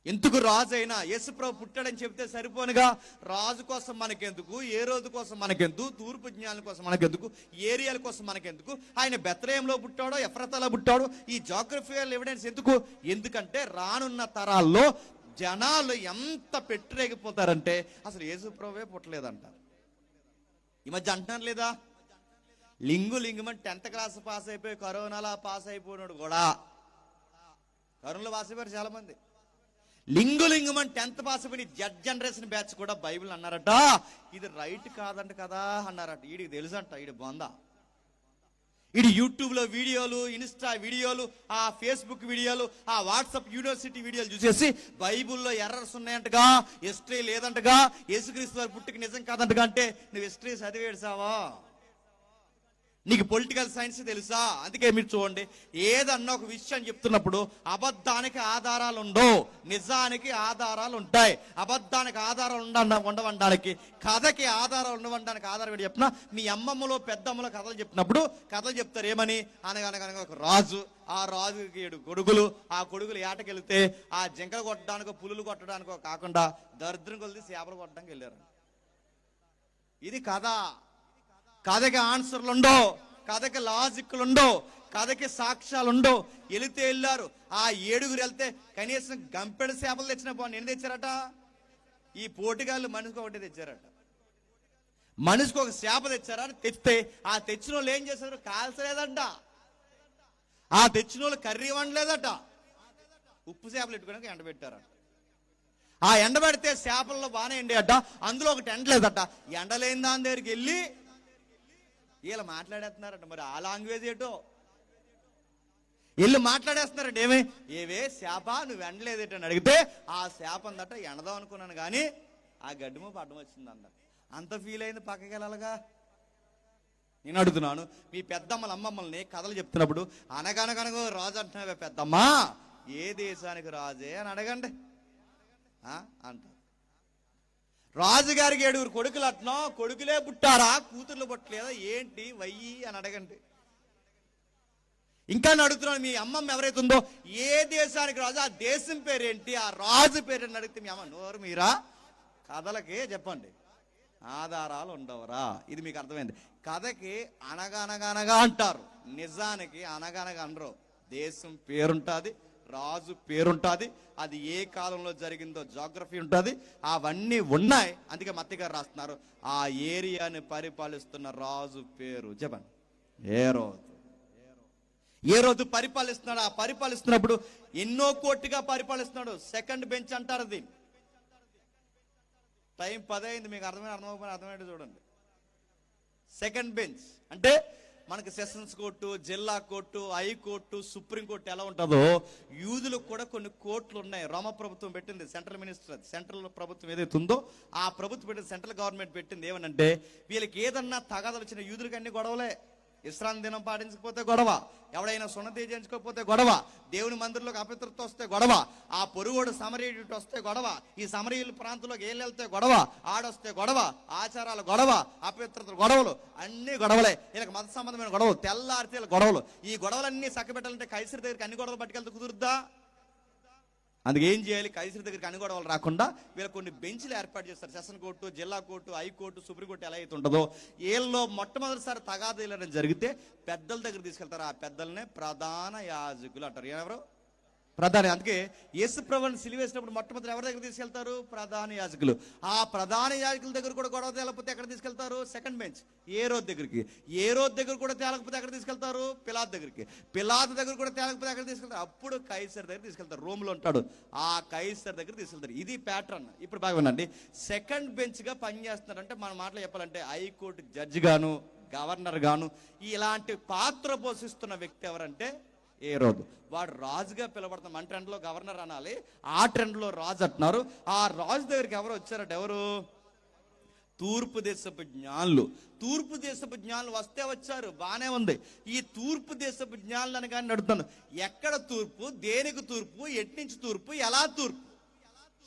ఎందుకు రాజు అయినా యేసుప్రభు పుట్టాడని చెప్తే సరిపోనుగా? రాజు కోసం మనకెందుకు, ఏ రోజు కోసం మనకెందుకు, తూర్పు జ్ఞానం కోసం మనకెందుకు, ఏరియాల కోసం మనకెందుకు, ఆయన బెత్లెహేంలో పుట్టాడో ఎఫ్రాతాలో పుట్టాడో ఈ జాగ్రఫికల్ ఎవిడెన్స్ ఎందుకు? ఎందుకంటే రానున్న తరాల్లో జనాలు ఎంత పెట్టిరేగిపోతారంటే అసలు యేసుప్రభువే పుట్టలేదంటారు. ఈ మధ్య అంటున్నారు లేదా, లింగుమని 10th క్లాస్ పాస్ అయిపోయి కరోనాలో పాస్ అయిపోయినాడు కూడా. కరోనాలో పాస్ అయిపోయారు చాలా మంది. లింగుమని 10th పాస్ అయిపోయి జడ్ జనరేషన్ బ్యాచ్ కూడా బైబిల్ అన్నారట, ఇది రైట్ కాదంట కదా అన్నారట. వీడికి తెలుసంట, వీడి బొంద. వీడి యూట్యూబ్లో వీడియోలు, ఇన్స్టా వీడియోలు, ఆ ఫేస్బుక్ వీడియోలు, ఆ వాట్సాప్ యూనివర్సిటీ వీడియోలు చూసేసి బైబుల్లో ఎర్రర్స్ ఉన్నాయంటగా, హిస్టరీ లేదంటగా, యేసుక్రీస్తు వారి పుట్టుక నిజం కాదంటగా. అంటే నువ్వు హిస్టరీ చదివేసావా? నీకు పొలిటికల్ సైన్స్ తెలుసా? అందుకే మీరు చూడండి, ఏదన్నా ఒక విషయం చెప్తున్నప్పుడు అబద్ధానికి ఆధారాలు ఉండవు, నిజానికి ఆధారాలు ఉంటాయి. అబద్ధానికి ఆధారాలు ఉండవడానికి, కథకి ఆధారాలు ఉండవడానికి ఆధారం ఏంటి చెప్పినా, మీ అమ్మమ్మలో పెద్దమ్మలో కథలు చెప్పినప్పుడు కథలు చెప్తారు ఏమని? అనగనగా ఒక రాజు, ఆ రాజుకి 7 కొడుకులు, ఆ కొడుకులు ఏటకెళ్తే ఆ జింకలు కొట్టడానికో పులులు కొట్టడానికో కాకుండా దరిద్రం కొలిది చేపలు కొట్టడానికి వెళ్ళారు. ఇది కథ. కథకి ఆన్సర్లు ఉండవు, కథకి లాజిక్లు ఉండవు, కథకి సాక్ష్యాలు ఉండవు. వెళితే వెళ్ళారు. ఆ 7 వెళ్తే కనీసం గంపెడు చేపలు తెచ్చిన బాగుంది. ఎన్ని తెచ్చారట? ఈ పోటీగాళ్ళు మనిషికి ఒకటి తెచ్చారట. మనిషికి ఒక చేప తెచ్చారా? తెచ్చితే ఆ తెచ్చిన వాళ్ళు ఏం చేశారు? కాల్చలేదంట. ఆ తెచ్చిన వాళ్ళు కర్రీ వండలేదట. ఉప్పు చేపలు పెట్టుకోవడానికి ఎండబెట్టారట. ఆ ఎండబెడితే చేపల్లో బాగానే ఎండేట, అందులో ఒకటి ఎండలేదట. ఎండలేని దాని దగ్గరికి వెళ్ళి వీళ్ళు మాట్లాడేస్తున్నారట. మరి ఆ లాంగ్వేజ్ ఏటో వీళ్ళు మాట్లాడేస్తున్నారట. ఏవే శాప నువ్వు ఎండలేదేటని అడిగితే ఆ శాప అందట ఎండదాం అనుకున్నాను కానీ ఆ గడ్డము పడ్డం వచ్చింది అంద. అంత ఫీల్ అయింది, పక్కకి వెళ్ళాలిగా. నేను అడుగుతున్నాను, మీ పెద్దమ్మల అమ్మమ్మల్ని కథలు చెప్తున్నప్పుడు అనగనగనగో రాజు అంటున్నావే పెద్దమ్మా, ఏ దేశానికి రాజే అని అడగండి అంట. రాజుగారికి 7 కొడుకులు అట్నో, కొడుకులే పుట్టారా, కూతుర్లు పుట్టలేదా ఏంటి వయ్యి అని అడగండి. ఇంకా అడుగుతున్నాను, మీ అమ్మమ్మ ఎవరైతే ఉందో ఏ దేశానికి రాజు, ఆ దేశం పేరేంటి, ఆ రాజు పేరేంటి అడిగితే మీ అమ్మ నోరు మీరా కథలకి చెప్పండి, ఆధారాలు ఉండవరా? ఇది మీకు అర్థమైంది. కథకి అనగనగా అంటారు, నిజానికి అనగనగా అనరు. దేశం పేరుంటుంది, రాజు పేరుంటుంది, అది ఏ కాలంలో జరిగిందో జాగ్రఫీ ఉంటుంది, అవన్నీ ఉన్నాయి. అందుకే మత్తి గారు రాస్తున్నారు, ఆ ఏరియాని పరిపాలిస్తున్న రాజు పేరు చెప్పండి. ఏ రోజు పరిపాలిస్తున్నాడు. ఆ పరిపాలిస్తున్నప్పుడు ఎన్నో కోటిగా పరిపాలిస్తున్నాడు. సెకండ్ బెంచ్ అంటారు దీన్ని. టైం 10 అయింది, మీకు అర్థమైతే చూడండి. సెకండ్ బెంచ్ అంటే మనకి సెషన్స్ కోర్టు, జిల్లా కోర్టు, హైకోర్టు, సుప్రీంకోర్టు ఎలా ఉంటుందో యూదులకు కూడా కొన్ని కోర్టులు ఉన్నాయి. రోమ ప్రభుత్వం పెట్టింది, సెంట్రల్ మినిస్టర్, సెంట్రల్ ప్రభుత్వం ఏదైతే ఉందో ఆ ప్రభుత్వం పెట్టింది, సెంట్రల్ గవర్నమెంట్ పెట్టింది. ఏమనంటే వీళ్ళకి ఏదన్నా తగాదాలు వచ్చిన యూదులకి అన్ని గొడవలే. విశ్రాంతి దినం పాటించకపోతే గొడవ, ఎవడైనా సున్నతి చేయించుకోకపోతే గొడవ, దేవుని మందిరంలోకి అపవిత్రత వస్తే గొడవ, ఆ పొరుగోడు సమరీయుడు వస్తే గొడవ, ఈ సమరీయుల ప్రాంతంలోకి ఏళ్ళు వెళ్తే గొడవ, ఆడొస్తే గొడవ, ఆచారాల గొడవ, అపవిత్రతల గొడవలు, అన్ని గొడవలే. వీళ్ళకి మత సంబంధమైన గొడవలు, తెల్లారితే గొడవలు. ఈ గొడవలన్నీ చక్కబెట్టాలంటే కైసరి దగ్గరికి అన్ని గొడవలు పట్టుకెళ్తే కుదురుద్దా? అందుకే ఏం చేయాలి? కైసరి దగ్గరికి అన్ని గొడవలు రాకుండా వీళ్ళకి కొన్ని బెంచ్లు ఏర్పాటు చేస్తారు. సెషన్ కోర్టు, జిల్లా కోర్టు, హైకోర్టు, సుప్రీంకోర్టు ఎలా అయితే ఉంటుందో, వీళ్ళలో మొట్టమొదటిసారి తగాదాలు జరిగితే పెద్దల దగ్గర తీసుకెళ్తారు. ఆ పెద్దలనే ప్రధాన యాజకులు అంటారు. ఎవరు? ప్రధాని. అందుకే యేసుప్రభువుని సిలువేసినప్పుడు మొట్టమొదటి ఎవరి దగ్గర తీసుకెళ్తారు? ప్రధాన యాజకులు. ఆ ప్రధాన యాజకుల దగ్గర కూడా గొడవ తేలకపోతే ఎక్కడ తీసుకెళ్తారు? సెకండ్ బెంచ్, ఏ రోజు దగ్గరికి. ఏ రోజు దగ్గర కూడా తేలకపోతే ఎక్కడ తీసుకెళ్తారు? పిలాతు దగ్గరికి. పిలాతు దగ్గర కూడా తేలకపోతే ఎక్కడ తీసుకెళ్తారు? అప్పుడు కైసర్ దగ్గర తీసుకెళ్తారు. రోమ్లో ఉంటాడు, ఆ కైసర్ దగ్గర తీసుకెళ్తారు. ఇది ప్యాటర్న్. ఇప్పుడు బాగా వినండి, సెకండ్ బెంచ్ గా పనిచేస్తున్నారు. అంటే మన మాటలో చెప్పాలంటే హైకోర్టు జడ్జి గాను, గవర్నర్ గాను ఇలాంటి పాత్ర పోషిస్తున్న వ్యక్తి ఎవరంటే ఏ రోజు. వాడు రాజుగా పిలవడతాం. మన ట్రెండ్లో గవర్నర్ అనాలి, ఆ ట్రెండ్లో రాజు అంటున్నారు. ఆ రాజు దగ్గరికి ఎవరు వచ్చారట? ఎవరు? తూర్పు దేశపు జ్ఞానులు. తూర్పు దేశపు జ్ఞానులు వస్తే వచ్చారు, బాగానే ఉంది. ఈ తూర్పు దేశపు జ్ఞానులు అని కానీ అడుగుతాను, ఎక్కడ తూర్పు, దేనికి తూర్పు, ఎట్నుంచి తూర్పు, ఎలా తూర్పు?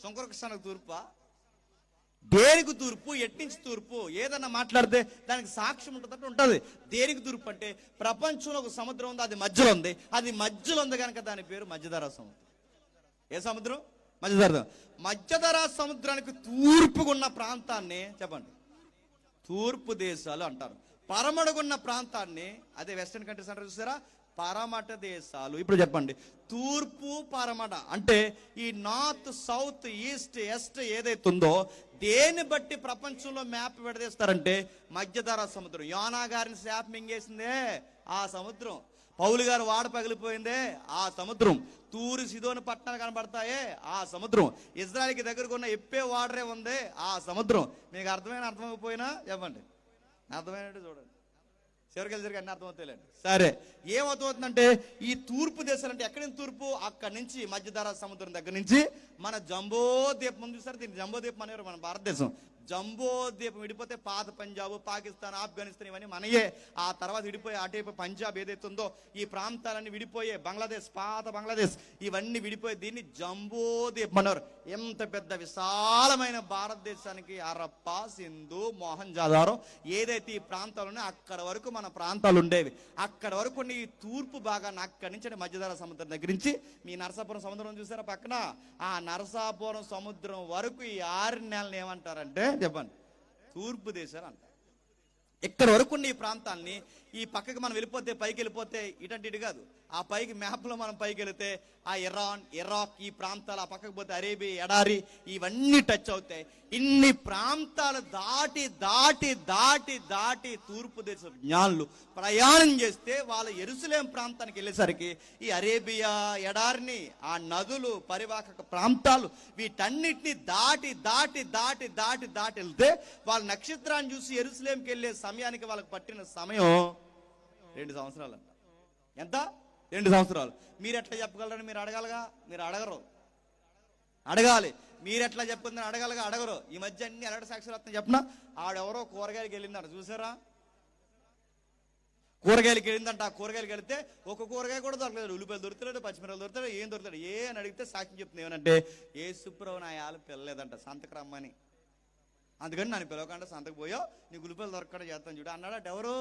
శంకరకృష్ణకు తూర్పా? దేనికి తూర్పు, ఎట్నుంచి తూర్పు? ఏదన్నా మాట్లాడితే దానికి సాక్ష్యం ఉంటుందంటే ఉంటుంది. దేనికి తూర్పు అంటే ప్రపంచంలో ఒక సముద్రం ఉంది, అది మధ్యలో ఉంది. అది మధ్యలో ఉంది కనుక దాని పేరు మధ్యధరా సముద్రం. ఏ సముద్రం? మధ్యధరా సముద్రానికి తూర్పుగున్న ప్రాంతాన్ని చెప్పండి తూర్పు దేశాలు అంటారు. పరమడుగున్న ప్రాంతాన్ని, అదే వెస్టర్న్ కంట్రీస్ అంటారు చూసారా, పరమట దేశాలు. ఇప్పుడు చెప్పండి, తూర్పు పరమట అంటే ఈ నార్త్ సౌత్ ఈస్ట్ వెస్ట్ ఏదైతే ఉందో దేన్ని బట్టి ప్రపంచంలో మ్యాప్ విడదీస్తారంటే మధ్యధరా సముద్రం. యోనా గారిని శాప్ మింగేసిందే ఆ సముద్రం. పౌలు గారు వాడ పగిలిపోయిందే ఆ సముద్రం. తూరు సిదోను పట్టణాలు కనబడతాయే ఆ సముద్రం. ఇజ్రాయెల్కి దగ్గరకు ఉన్న ఎప్పే వాడరే ఉందే ఆ సముద్రం. మీకు అర్థమైపోయినా చెప్పండి, అర్థమైనట్టు చూడండి, చివరికి అన్ని అర్థమవుతాయిలేండి. సరే, ఏమవుతుందంటే ఈ తూర్పు దేశాలు అంటే ఎక్కడి నుంచి తూర్పు, అక్కడి నుంచి మధ్యధరా సముద్రం దగ్గర నుంచి మన జంబో ద్వీపం ఉంది సార్. దీన్ని జంబో ద్వీపం అనేవారు మన భారతదేశం. జంబో ద్వీపం విడిపోతే పాత పంజాబ్, పాకిస్తాన్, ఆఫ్ఘనిస్తాన్ ఇవన్నీ మనయే. ఆ తర్వాత విడిపోయి అటేపు పంజాబ్ ఏదైతే ఉందో ఈ ప్రాంతాలన్నీ విడిపోయే, బంగ్లాదేశ్, పాత బంగ్లాదేశ్ ఇవన్నీ విడిపోయి దీన్ని జంబో ద్వీపం అన్నారు. ఎంత పెద్ద విశాలమైన భారతదేశానికి హరప్ప, సింధు, మోహన్జాదారో ఏదైతే ఈ ప్రాంతాలు ఉన్నాయో అక్కడ వరకు మన ప్రాంతాలు ఉండేవి. అక్కడ వరకు ఈ తూర్పు భాగాన్ని అక్కడి నుంచి మధ్యధరా సముద్రం దగ్గర నుంచి మీ నరసాపురం సముద్రం చూసారా పక్కన, ఆ నరసాపురం సముద్రం వరకు ఈ 6 నెలలు ఏమంటారంటే చెప్పండి తూర్పు దేశాలు అంటారు. ఇక్కడ వరకు ఈ ప్రాంతాన్ని ఈ పక్కకి మనం వెళ్ళిపోతే, పైకి వెళ్ళిపోతే ఇటు కాదు, ఆ పైకి మ్యాప్లో మనం పైకి వెళితే ఆ ఇరాన్, ఇరాక్ ఈ ప్రాంతాలు, ఆ పక్కకు పోతే అరేబియా ఎడారి ఇవన్నీ టచ్ అవుతాయి. ఇన్ని ప్రాంతాలు దాటి దాటి దాటి దాటి తూర్పు దేశ జ్ఞానులు ప్రయాణం చేస్తే వాళ్ళ యెరూషలేం ప్రాంతానికి వెళ్ళేసరికి ఈ అరేబియా ఎడారిని, ఆ నదులు, పరివాహక ప్రాంతాలు వీటన్నిటిని దాటి దాటి దాటి దాటి దాటి వెళ్తే వాళ్ళ నక్షత్రాన్ని చూసి యెరూషలేంకి వెళ్ళే సమయానికి వాళ్ళకి పట్టిన సమయం 2 సంవత్సరాలు అంట. ఎంత? 2 సంవత్సరాలు. మీరు ఎట్లా చెప్పగలరని మీరు అడగాలిగా, మీరు అడగరు. అడగాలి, మీరు ఎట్లా చెప్పుకుందని అడగాలిగా, అడగరు. ఈ మధ్య అన్ని ఎలాంటి సాక్షులు వస్తాయి చెప్పిన, ఆడెవరో కూరగాయలకి వెళ్ళిందంట చూసారా, కూరగాయలకి వెళ్ళిందంట. ఆ కూరగాయలకి వెళితే ఒక కూరగాయ కూడా దొరకలేదు. ఉల్లిపాయలు దొరుకుతాడు, పచ్చిమిరపకాయలు దొరుకుతాడు, ఏం దొరుకుతాడు ఏ అని అడిగితే సాక్ష్యం చెప్తుంది ఏమనంటే యేసుప్రభు నా యాలు పిల్లలేదంట, సంతకు రమ్మని. అందుకని నన్ను పిలవకుండా సంతకు పోయో నీకు ఉల్లిపాయలు దొరకకుండా చేస్తాను చూడు అన్నాడు. ఎవరు?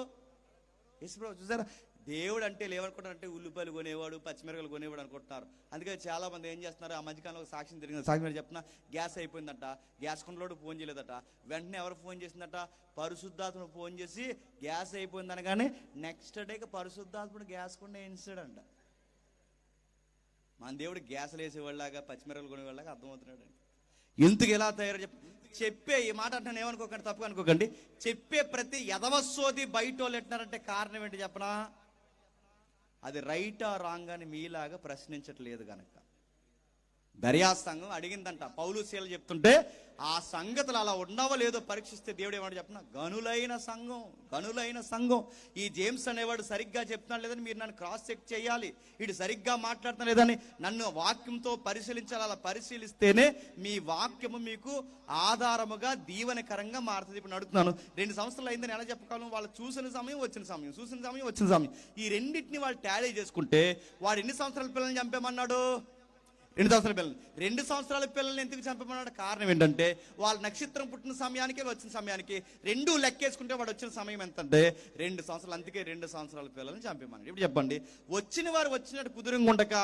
యేసుప్రభు. చూసారా, దేవుడు అంటే ఏమనుకుంటారంటే ఉల్లిపాయలు కొనేవాడు, పచ్చిమిరపకాయలు కొనేవాడు అనుకుంటున్నారు. అందుకే చాలా మంది ఏం చేస్తున్నారు, ఆ మధ్యకాలంలో సాక్ష్యం జరిగింది. సాక్ష్యం చెప్తున్నా, గ్యాస్ అయిపోయిందట, గ్యాస్ కొండలోడు ఫోన్ చేయలేదట. వెంటనే ఎవరు ఫోన్ చేసిందట, పరిశుద్ధాత్మను ఫోన్ చేసి గ్యాస్ అయిపోయింది అనగానే నెక్స్ట్ డేకి పరిశుద్ధాత్ముడు గ్యాస్ కొండ వేయించాడంట. మన దేవుడు గ్యాస్లు వేసేవాళ్ళలాగా, పచ్చిమిరపకాయలు కొనేవాళ్ళగా అర్థమవుతున్నాడు. ఎందుకు ఎలా తయారు చెప్పే ఈ మాట అంటే ఏమనుకోకండి, తప్పుగా అనుకోకండి. చెప్పే ప్రతి యదవసోది బయట వాళ్ళు ఎట్టినారంటే కారణం ఏంటి చెప్పనా, అది రైటా రాంగ్ అని మీలాగా ప్రశ్నించట్లేదు కనుక. దర్యా సంఘం అడిగిందంట, పౌలు శీల చెప్తుంటే ఆ సంగతులు అలా ఉండవో లేదో పరీక్షిస్తే దేవుడు ఏమంటే చెప్పిన గనులైన సంఘం, గనులైన సంఘం. ఈ జేమ్స్ అనేవాడు సరిగ్గా చెప్తున్నాడు లేదని మీరు నన్ను క్రాస్ చెక్ చేయాలి, వీడు సరిగ్గా మాట్లాడుతున్నా లేదని నన్ను వాక్యంతో పరిశీలించాలి. అలా పరిశీలిస్తేనే మీ వాక్యము మీకు ఆధారముగా దీవెనకరంగా మారుతుంది. ఇప్పుడు అడుగుతున్నాను, 2 సంవత్సరాలు అయిందని ఎలా చెప్పగలను? వాళ్ళు చూసిన సమయం, వచ్చిన సమయం, చూసిన సమయం, వచ్చిన సమయం, ఈ రెండింటిని వాళ్ళు టాలీ చేసుకుంటే వాడు ఎన్ని సంవత్సరాల పిల్లల్ని చంపేమన్నాడు? 2 సంవత్సరాల పిల్లలు. 2 సంవత్సరాల పిల్లల్ని ఎందుకు చంపమన్నాడు? కారణం ఏంటంటే వాళ్ళ నక్షత్రం పుట్టిన సమయానికి వచ్చిన సమయానికి 2 లెక్కేసుకుంటే వాడు వచ్చిన సమయం ఎంతంటే 2 సంవత్సరాలు. అందుకే 2 సంవత్సరాల పిల్లల్ని చంపమన్నాడు. ఇప్పుడు చెప్పండి, వచ్చిన వారు వచ్చినట్టు కుదురుగా ఉండక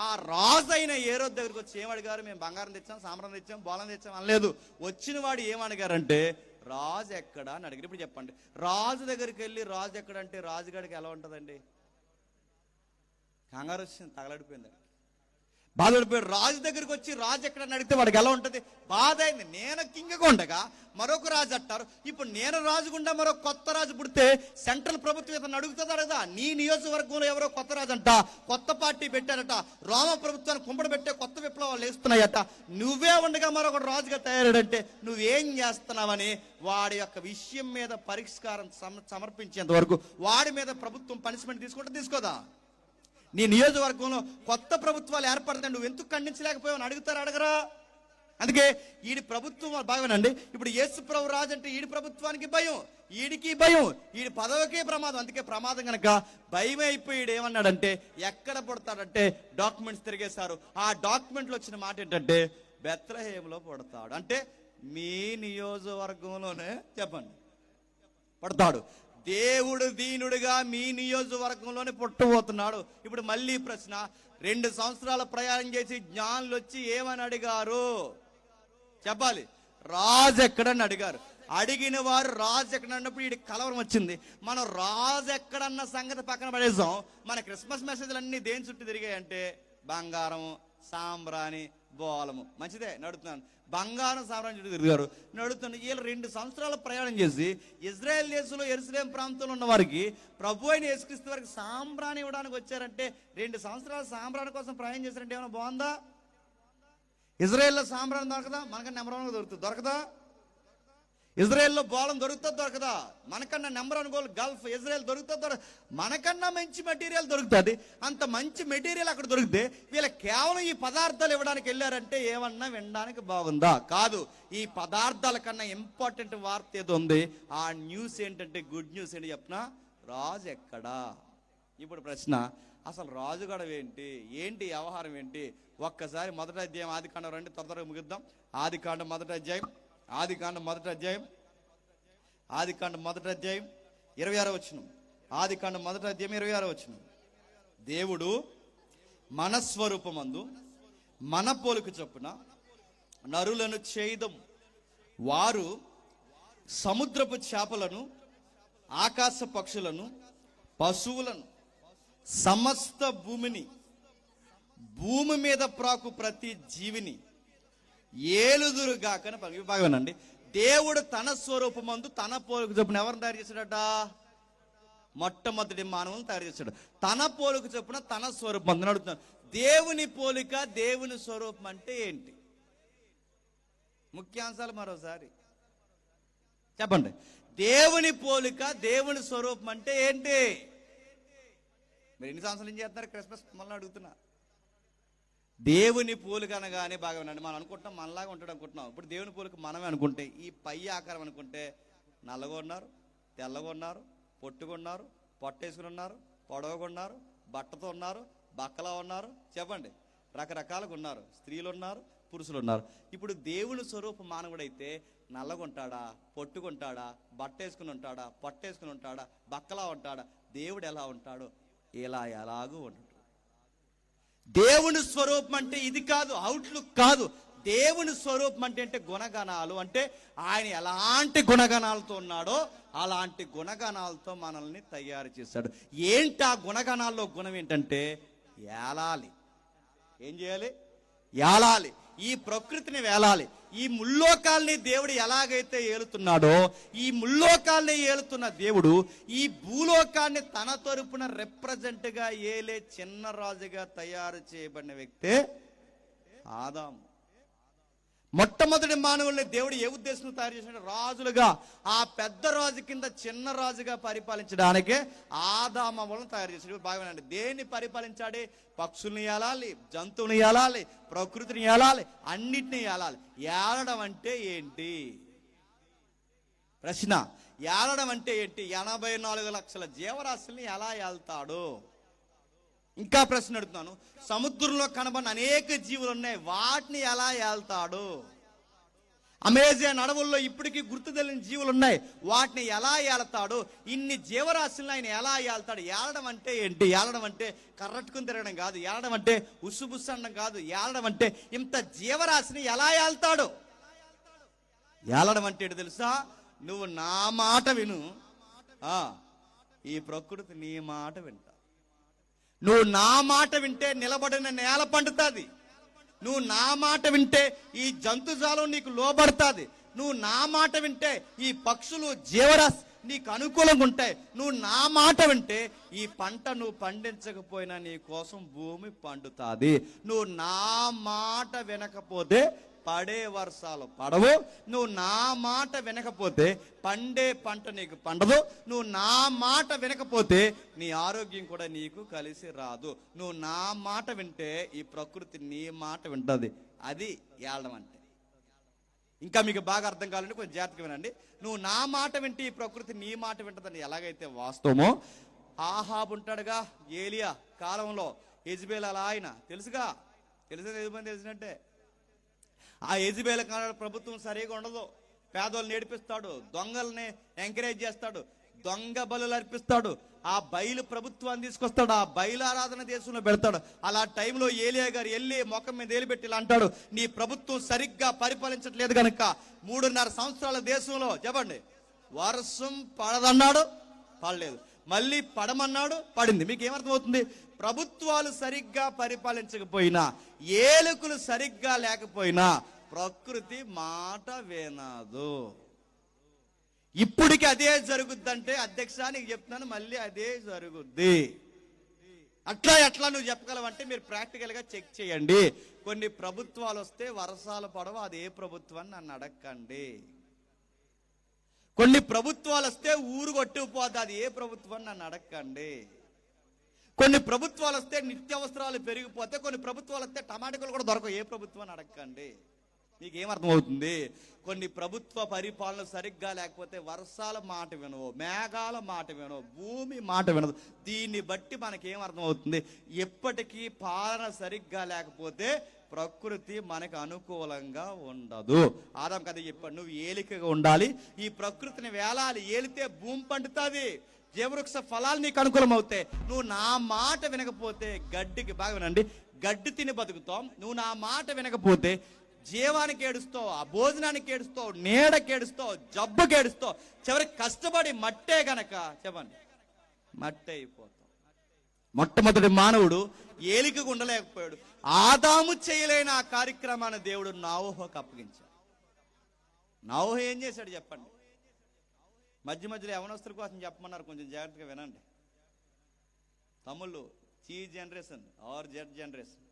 ఆ రాజు అయిన హేరోదు దగ్గరికి వచ్చి ఏమడిగారు? మేము బంగారం తెచ్చాం, సాంబ్రాణి తెచ్చాం, బోళం తెచ్చాం అనలేదు. వచ్చిన వాడు ఏమడిగారంటే రాజు ఎక్కడా అని అడిగారు. ఇప్పుడు చెప్పండి, రాజు దగ్గరికి వెళ్ళి రాజు ఎక్కడంటే రాజుగాడికి ఎలా ఉంటుందండి? కంగారు వచ్చింది, తగలడిపోయింది, బాధపడిపోయాడు. రాజు దగ్గరికి వచ్చి రాజు ఎక్కడ అడిగితే వాడికి ఎలా ఉంటుంది? బాధ అయింది. నేను కింగగా ఉండగా మరొక రాజు అంటారు. ఇప్పుడు నేను రాజుగుండా మరో కొత్త రాజు పుడితే సెంట్రల్ ప్రభుత్వం ఇతను అడుగుతుందా కదా? నీ నియోజకవర్గంలో ఎవరో కొత్త రాజు అంట, కొత్త పార్టీ పెట్టారట, రోమ ప్రభుత్వాన్ని కుంపడి పెట్టే కొత్త విప్లవాలు వేస్తున్నాయట, నువ్వే ఉండగా మరొక రాజుగా తయారాడంటే నువ్వేం చేస్తున్నావని వాడి యొక్క విషయం మీద పరిష్కారం సమర్పించేంత వరకు వాడి మీద ప్రభుత్వం పనిష్మెంట్ తీసుకోదా? నీ నియోజకవర్గంలో కొత్త ప్రభుత్వాలు ఏర్పడతాయి, నువ్వు ఎందుకు ఖండించలేకపోయావు అడుగుతారు, అడగరా? అందుకే ఈడి ప్రభుత్వం బాగానండి. ఇప్పుడు యేసు ప్రభు రాజు అంటే ఈడి ప్రభుత్వానికి భయం, ఈడికి భయం, ఈడి పదవికే ప్రమాదం. అందుకే ప్రమాదం కనుక భయం అయిపోయి ఏమన్నాడంటే ఎక్కడ పుడతాడంటే డాక్యుమెంట్స్ తిరిగేశారు. ఆ డాక్యుమెంట్లో వచ్చిన మాట ఏంటంటే బెత్లెహేములో పుడతాడు. అంటే మీ నియోజకవర్గంలోనే చెప్పండి పడతాడు. దేవుడు దీనుడిగా మీ నియోజకవర్గంలోనే పుట్టబోతున్నాడు. ఇప్పుడు మళ్ళీ ప్రశ్న, 2 సంవత్సరాల ప్రయాణం చేసి జ్ఞానులు వచ్చి ఏమని అడిగారు చెప్పాలి? రాజు ఎక్కడని అడిగారు. అడిగిన వారు రాజు ఎక్కడ అన్నప్పుడు వీడికి కలవరం వచ్చింది. మనం రాజు ఎక్కడన్న సంగతి పక్కన పడేసాం. మన క్రిస్మస్ మెసేజ్లు అన్ని దేని చుట్టూ తిరిగాయంటే బంగారం, సాంబ్రాణి, బోలము. మంచిదే, నడుతున్నాను. బంగారం, సాంబ్రాణి చుట్టూ తిరిగారు, నడుతున్నాను. వీళ్ళు 2 సంవత్సరాల ప్రయాణం చేసి ఇజ్రాయెల్ దేశంలో యెరూషలేము ప్రాంతంలో ఉన్న వారికి ప్రభు అయిన యేసుక్రీస్తు వారికి సాంబ్రాణి ఇవ్వడానికి వచ్చారంటే 2 సంవత్సరాల సాంబ్రాణి కోసం ప్రయాణం చేశారంటే ఏమైనా బాగుందా? ఇజ్రాయెల్లో సాంబ్రాణి దొరకదా? మనకన్నా నెంబర్ 1 దొరుకుతుంది, దొరకదా? ఇజ్రాయెల్లో బోలం దొరుకుతుంది, దొరకదా? మనకన్నా నెంబర్ 1 గోల్ గల్ఫ్ ఇజ్రాయెల్ దొరుకుతుంది, మనకన్నా మంచి మెటీరియల్ దొరుకుతుంది. అంత మంచి మెటీరియల్ అక్కడ దొరికితే వీళ్ళు కేవలం ఈ పదార్థాలు ఇవ్వడానికి వెళ్ళారంటే ఏమన్నా వినడానికి బాగుందా? కాదు. ఈ పదార్థాల కన్నా ఇంపార్టెంట్ వార్త ఏదో ఉంది. ఆ న్యూస్ ఏంటంటే, గుడ్ న్యూస్ ఏంటి చెప్పనా? రాజు ఎక్కడా? ఇప్పుడు ప్రశ్న, అసలు రాజుగడ ఏంటి వ్యవహారం ఏంటి? ఒక్కసారి మొదటి అధ్యాయం ఆదికాండం రండి, త్వరగా ముగిద్దాం. ఆదికాండం మొదటి అధ్యాయం 26వ వచనం. ఆదికాండం మొదటి అధ్యాయం 26వ వచనం. దేవుడు మన స్వరూపమందు మన పోలిక చొప్పున నరులను చేయదం, వారు సముద్రపు చేపలను, ఆకాశ పక్షులను, పశువులను, సమస్త భూమి మీద ప్రాకు ప్రతి జీవిని ఏలుదురుగాకని బాగానండి. దేవుడు తన స్వరూపమందు తన పోలిక చొప్పున ఎవరిని తయారు చేశాడట? మొట్టమొదటి మానవులను తయారు చేశాడు. తన పోలిక చొప్పున తన స్వరూపం అందు అడుగుతున్నాడు. దేవుని పోలిక, దేవుని స్వరూపం అంటే ఏంటి? ముఖ్యాంశాలు మరోసారి చెప్పండి. దేవుని పోలిక, దేవుని స్వరూపం అంటే ఏంటి? మీరు ఎన్ని సంవత్సరాలు ఏం చేస్తున్నారు? క్రిస్మస్ మళ్ళీ అడుగుతున్నా. దేవుని పోలిక అనగానే బాగా ఉండండి. మనం అనుకుంటాం మనలాగా ఉంటాడు అనుకుంటున్నాం. ఇప్పుడు దేవుని పోలిక మనమే అనుకుంటే, ఈ పై ఆకారం అనుకుంటే నల్లగా ఉన్నారు, తెల్లగా ఉన్నారు, పొట్టుగా ఉన్నారు, పొట్టేసుకుని ఉన్నారు, పొడవగా ఉన్నారు, బట్టతో ఉన్నారు, బక్కలా ఉన్నారు, చెప్పండి, రకరకాలుగా ఉన్నారు. స్త్రీలు ఉన్నారు, పురుషులు ఉన్నారు. ఇప్పుడు దేవుని స్వరూప మానవుడైతే నల్లగుంటాడా, పొట్టుకుంటాడా, బట్టేసుకుని ఉంటాడా, పొట్టేసుకుని ఉంటాడా, బక్కలా ఉంటాడా? దేవుడు ఎలా ఉంటాడో ఇలా ఎలాగూ ఉంటాడు. దేవుని స్వరూపం అంటే ఇది కాదు, అవుట్లుక్ కాదు. దేవుని స్వరూపం అంటే గుణగణాలు. అంటే ఆయన ఎలాంటి గుణగణాలతో ఉన్నాడో అలాంటి గుణగణాలతో మనల్ని తయారు చేశాడు. ఏంటి ఆ గుణగణాల్లో గుణం ఏంటంటే ఏలాలి. ఏం చేయాలి? ఏలాలి. ఈ ప్రకృతిని వేలాలి. ఈ ముల్లోకాల్ని దేవుడు ఎలాగైతే ఏలుతున్నాడో, ఈ ముల్లోకాల్ని ఏలుతున్న దేవుడు ఈ భూలోకాన్ని తన తరపున రిప్రజెంట్గా ఏలే చిన్న రాజుగా తయారు చేయబడిన వ్యక్తే ఆదాము. మొట్టమొదటి మానవుల్ని దేవుడు ఏ ఉద్దేశంతో తయారు చేశాడు? రాజులుగా. ఆ పెద్ద రాజు కింద చిన్న రాజుగా పరిపాలించడానికే ఆదామలను తయారు చేశాడు. బాగా దేన్ని పరిపాలించాడు? పక్షుల్ని ఏలాలి, జంతువుని ఏలాలి, ప్రకృతిని ఏలాలి, అన్నిటిని ఏలాలి. ఏలడం అంటే ఏంటి? ప్రశ్న, ఏలడం అంటే ఏంటి? 84 లక్షల జీవరాశుల్ని ఎలా ఏళ్తాడు? ఇంకా ప్రశ్న అడుగుతున్నాను. సముద్రంలో కనబడిన అనేక జీవులు ఉన్నాయి, వాటిని ఎలా ఏళ్తాడు? అమెజాన్ అడవుల్లో ఇప్పటికీ గుర్తు తెలియని జీవులు ఉన్నాయి, వాటిని ఎలా ఏళ్తాడు? ఇన్ని జీవరాశులను ఆయన ఎలా ఏళ్తాడు? ఏలడం అంటే ఏంటి? ఏలడం అంటే కర్రట్టుకుని తిరగడం కాదు. ఏలడం అంటే ఉస్సుబుస్సు అనడం కాదు. ఏలడం అంటే ఇంత జీవరాశిని ఎలా ఏళ్తాడు? ఏలడం అంటే ఏంటి తెలుసా? నువ్వు నా మాట విను, ఈ ప్రకృతి నీ మాట వింటా. నువ్వు నా మాట వింటే నిలబడిన నేల పండుతుంది. నువ్వు నా మాట వింటే ఈ జంతుజాలం నీకు లోబడుతుంది. నువ్వు నా మాట వింటే ఈ పక్షులు, జీవరాశి నీకు అనుకూలంగా ఉంటాయి. నువ్వు నా మాట వింటే ఈ పంట నువ్వు పండించకపోయినా నీ కోసం భూమి పండుతుంది. నువ్వు నా మాట వినకపోతే పడే వర్షాలు పడవు. నువ్వు నా మాట వినకపోతే పండే పంట నీకు పండదు. నువ్వు నా మాట వినకపోతే నీ ఆరోగ్యం కూడా నీకు కలిసి రాదు. నువ్వు నా మాట వింటే ఈ ప్రకృతి నీ మాట వింటుంది. అది ఏలడం అంటే. ఇంకా మీకు బాగా అర్థం కావాలంటే కొంచెం జాగ్రత్తగా వినండి. నువ్వు నా మాట వింటే ఈ ప్రకృతి నీ మాట వింటుందని ఎలాగైతే వాస్తవమో, ఆహాబు ఉంటాడుగా ఏలియా కాలంలో, యెజబెల్ అలా ఆయన తెలుసుగా, తెలిసినట్టే. ఆ యెజబెల్ కాలంలో ప్రభుత్వం సరిగా ఉండదు, పేదోళ్ళని నేర్పిస్తాడు, దొంగల్ని ఎంకరేజ్ చేస్తాడు, దొంగ బలులు అర్పిస్తాడు. ఆ బయలు ప్రభుత్వాన్ని తీసుకొస్తాడు, ఆ బయలు ఆరాధన దేశంలో పెడతాడు. అలా టైంలో ఏలియా గారు వెళ్ళి ముఖం మీద ఏలిపెట్టి ఇలా అంటాడు, నీ ప్రభుత్వం సరిగ్గా పరిపాలించట్లేదు కనుక 3.5 సంవత్సరాల దేశంలో చెప్పండి వర్షం పడదన్నాడు, పడలేదు. మళ్ళీ పడమన్నాడు, పడింది. మీకు ఏమర్థమవుతుంది? ప్రభుత్వాలు సరిగ్గా పరిపాలించకపోయినా, ఏలుకులు సరిగ్గా లేకపోయినా ప్రకృతి మాట వినదు. ఇప్పటికి అదే జరుగుద్దంటే అధ్యక్ష నీకు చెప్తున్నాను, మళ్ళీ అదే జరుగుద్ది. ఎట్లా నువ్వు చెప్పగలవంటే మీరు ప్రాక్టికల్ గా చెక్ చేయండి. కొన్ని ప్రభుత్వాలు వస్తే వర్షాలు పడవు, అది ఏ ప్రభుత్వాన్ని నన్ను అడగండి. కొన్ని ప్రభుత్వాలు వస్తే ఊరు కొట్టుకుపోద్ది, అది ఏ ప్రభుత్వాన్ని నన్ను అడగండి. కొన్ని ప్రభుత్వాలు వస్తే నిత్యావసరాలు పెరిగిపోతే, కొన్ని ప్రభుత్వాలు వస్తే టమాటాలు కూడా దొరకవు, ఏ ప్రభుత్వాన్ని అడగండి. నీకేమర్థమవుతుంది? కొన్ని ప్రభుత్వ పరిపాలన సరిగ్గా లేకపోతే వర్షాల మాట వినవు, మేఘాల మాట వినవు, భూమి మాట వినదు. దీన్ని బట్టి మనకేమర్థమవుతుంది? ఎప్పటికీ పాలన సరిగ్గా లేకపోతే ప్రకృతి మనకు అనుకూలంగా ఉండదు. ఆదాం కథ చెప్పాడు, నువ్వు ఏలికగా ఉండాలి, ఈ ప్రకృతిని వేలాలి, ఏలితే భూమి పండుతుంది, జీవవృక్ష ఫలాలు నీకు అనుకూలం అవుతాయి. నువ్వు నా మాట వినకపోతే గడ్డికి, బాగా వినండి, గడ్డి తిని బతుకుతాం. నువ్వు నా మాట వినకపోతే జీవానికి ఏడుస్తావు, ఆ భోజనానికి ఏడుస్తావు, నీడకి ఏడుస్తావు, జబ్బుకి ఏడుస్తావు, చివరికి కష్టపడి మట్టే గనక చెప్పండి మట్టే అయిపోతావు. మొట్టమొదటి మానవుడు ఏలికగా ఉండలేకపోయాడు. ఆదాము చేయలేని ఆ కార్యక్రమాన్ని దేవుడు నోవహుకు అప్పగించాడు. నోవహు ఏం చేశాడు చెప్పండి? మధ్యలో యవనస్తుల కోసం చెప్పమన్నారు, కొంచెం జాగ్రత్తగా వినండి తమ్ముళ్ళు. C generation or Z generation.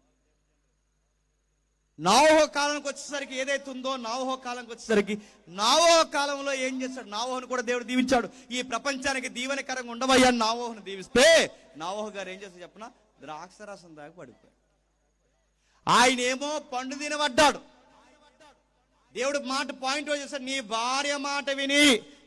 నోవహు కాలానికి వచ్చేసరికి ఏదైతే ఉందో, నోవహు కాలానికి వచ్చేసరికి నోవహు కాలంలో ఏం చేశాడు? నోవహును కూడా దేవుడు దీవించాడు. ఈ ప్రపంచానికి దీవెనకరంగా ఉండవయ్యా నోవహును దీవిస్తే నోవహు గారు ఏం చేస్తాడు చెప్పనా? ద్రాక్షరసం దాకా పడిపోయాడు. ఆయన ఏమో పండు తినబడ్డాడు. దేవుడు మాట పాయింట్ చేశాడు, నీ భార్య మాట విని,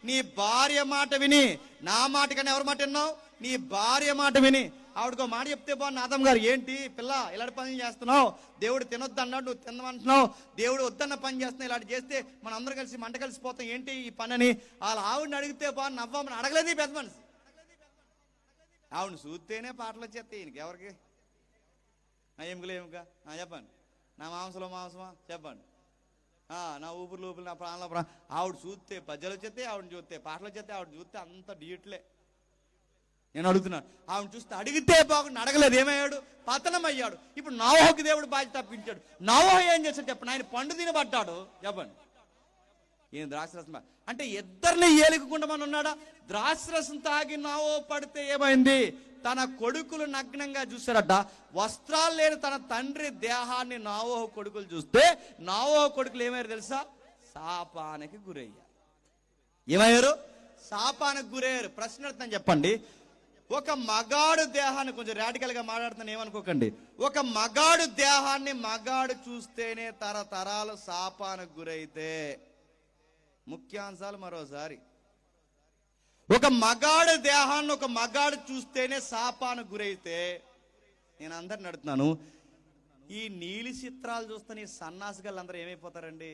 నీ భార్య మాట విని, నా మాట కన్నా ఎవరి మాట విన్నావు? నీ భార్య మాట విని. ఆవిడకో మాట చెప్తే బాగుంది, ఆదం గారు ఏంటి పిల్ల ఇలాంటి పని చేస్తున్నావు, దేవుడు తినొద్దు అన్నాడు నువ్వు తినమంటున్నావు, దేవుడు వద్దన్న పని చేస్తున్నావు, ఇలాంటి చేస్తే మనం అందరం కలిసి మంట కలిసిపోతాం, ఏంటి ఈ పని అని వాళ్ళ ఆవిడని అడిగితే బాగుంది, నవ్వమని అడగలేదు పెద్ద మనసు. ఆవిడని చూస్తేనే పాటలు వచ్చేస్తాయి ఈయనకి. ఎవరికి? ఎముకగా చెప్పండి, నా మాంసంలో మాంసమా చెప్పండి, నా ఊపిరి లోపల నా ప్రాణంలో ప్రాణం. ఆవిడ చూస్తే పద్యాలు వచ్చేస్తే, ఆవిడని చూస్తే పాటలు వచ్చేస్తే, ఆవిడ చూస్తే అంత డియట్లే. నేను అడుగుతున్నాను, ఆవిడ చూస్తే అడిగితే బాగుండి, అడగలేదు, ఏమయ్యాడు? పతనం అయ్యాడు. ఇప్పుడు నోవహుకి దేవుడు బాధ్యత తప్పించాడు. నోవహు ఏం చేశాడు చెప్పండి? ఆయన పండు తినబడ్డాడు చెప్పండి. ఈయన ద్రాక్షరసం అంటే ఇద్దరిని ఏలుకుండమని ఉన్నాడా? ద్రాక్షరసం తాగి నోవహు పడితే ఏమైంది? తన కొడుకులు నగ్నంగా చూశారట. వస్త్రాలు లేని తన తండ్రి దేహాన్ని నోవహు కొడుకులు చూస్తే నోవహు కొడుకులు ఏమయ్యారు తెలుసా? శాపానికి గురయ్యారు. ఏమయ్యారు? శాపానికి గురయ్యారు. ప్రశ్న అర్థం చెప్పండి. ఒక మగాడు దేహాన్ని, కొంచెం రాడికల్ గా మాట్లాడుతున్నాను ఏమనుకోకండి, ఒక మగాడు దేహాన్ని మగాడు చూస్తేనే తరతరాలు శాపానికి గురైతే, ముఖ్యాంశాలు మరోసారి, ఒక మగాడు దేహాన్ని ఒక మగాడు చూస్తేనే శాపానికి గురైతే, నేను అందరిని అడుగుతున్నాను, ఈ నీలి చిత్రాలు చూస్తే ఈ సన్నాసిగాళ్ళు అందరూ ఏమైపోతారండి?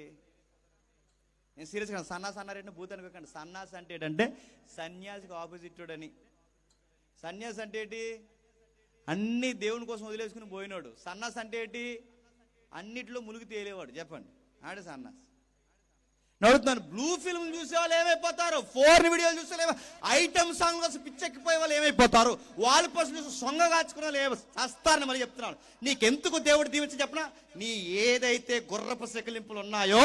నేను సీరియస్గా, సన్నాసి అన్నారంటే భూత అనుకోకండి. సన్నాసి అంటే ఏంటంటే సన్యాసికి ఆపోజిట్ అని. సన్యాసి అంటే ఏంటి? అన్ని దేవుని కోసం వదిలేసుకుని పోయినాడు. సన్నాసి అంటే ఏంటి? అన్నిట్లో మునిగి తేలేవాడు. చెప్పండి, ఆడే సన్నాసి. నడుతున్నాను. బ్లూ ఫిల్మ్ చూసే వాళ్ళు ఏమైపోతారు? ఫోర్న్ వీడియోలు చూసే వాళ్ళు, ఐటమ్ సాంగ్ కోసం పిచ్చెక్కిపోయే వాళ్ళు ఏమైపోతారు? వాళ్ళ కోసం చూసి సొంగ కాచుకునే వాళ్ళు వస్తారని మళ్ళీ చెప్తున్నాను. నీకెందుకు దేవుడు దీవించి చెప్పనా? నీ ఏదైతే గుర్రపు సెకలింపులు ఉన్నాయో,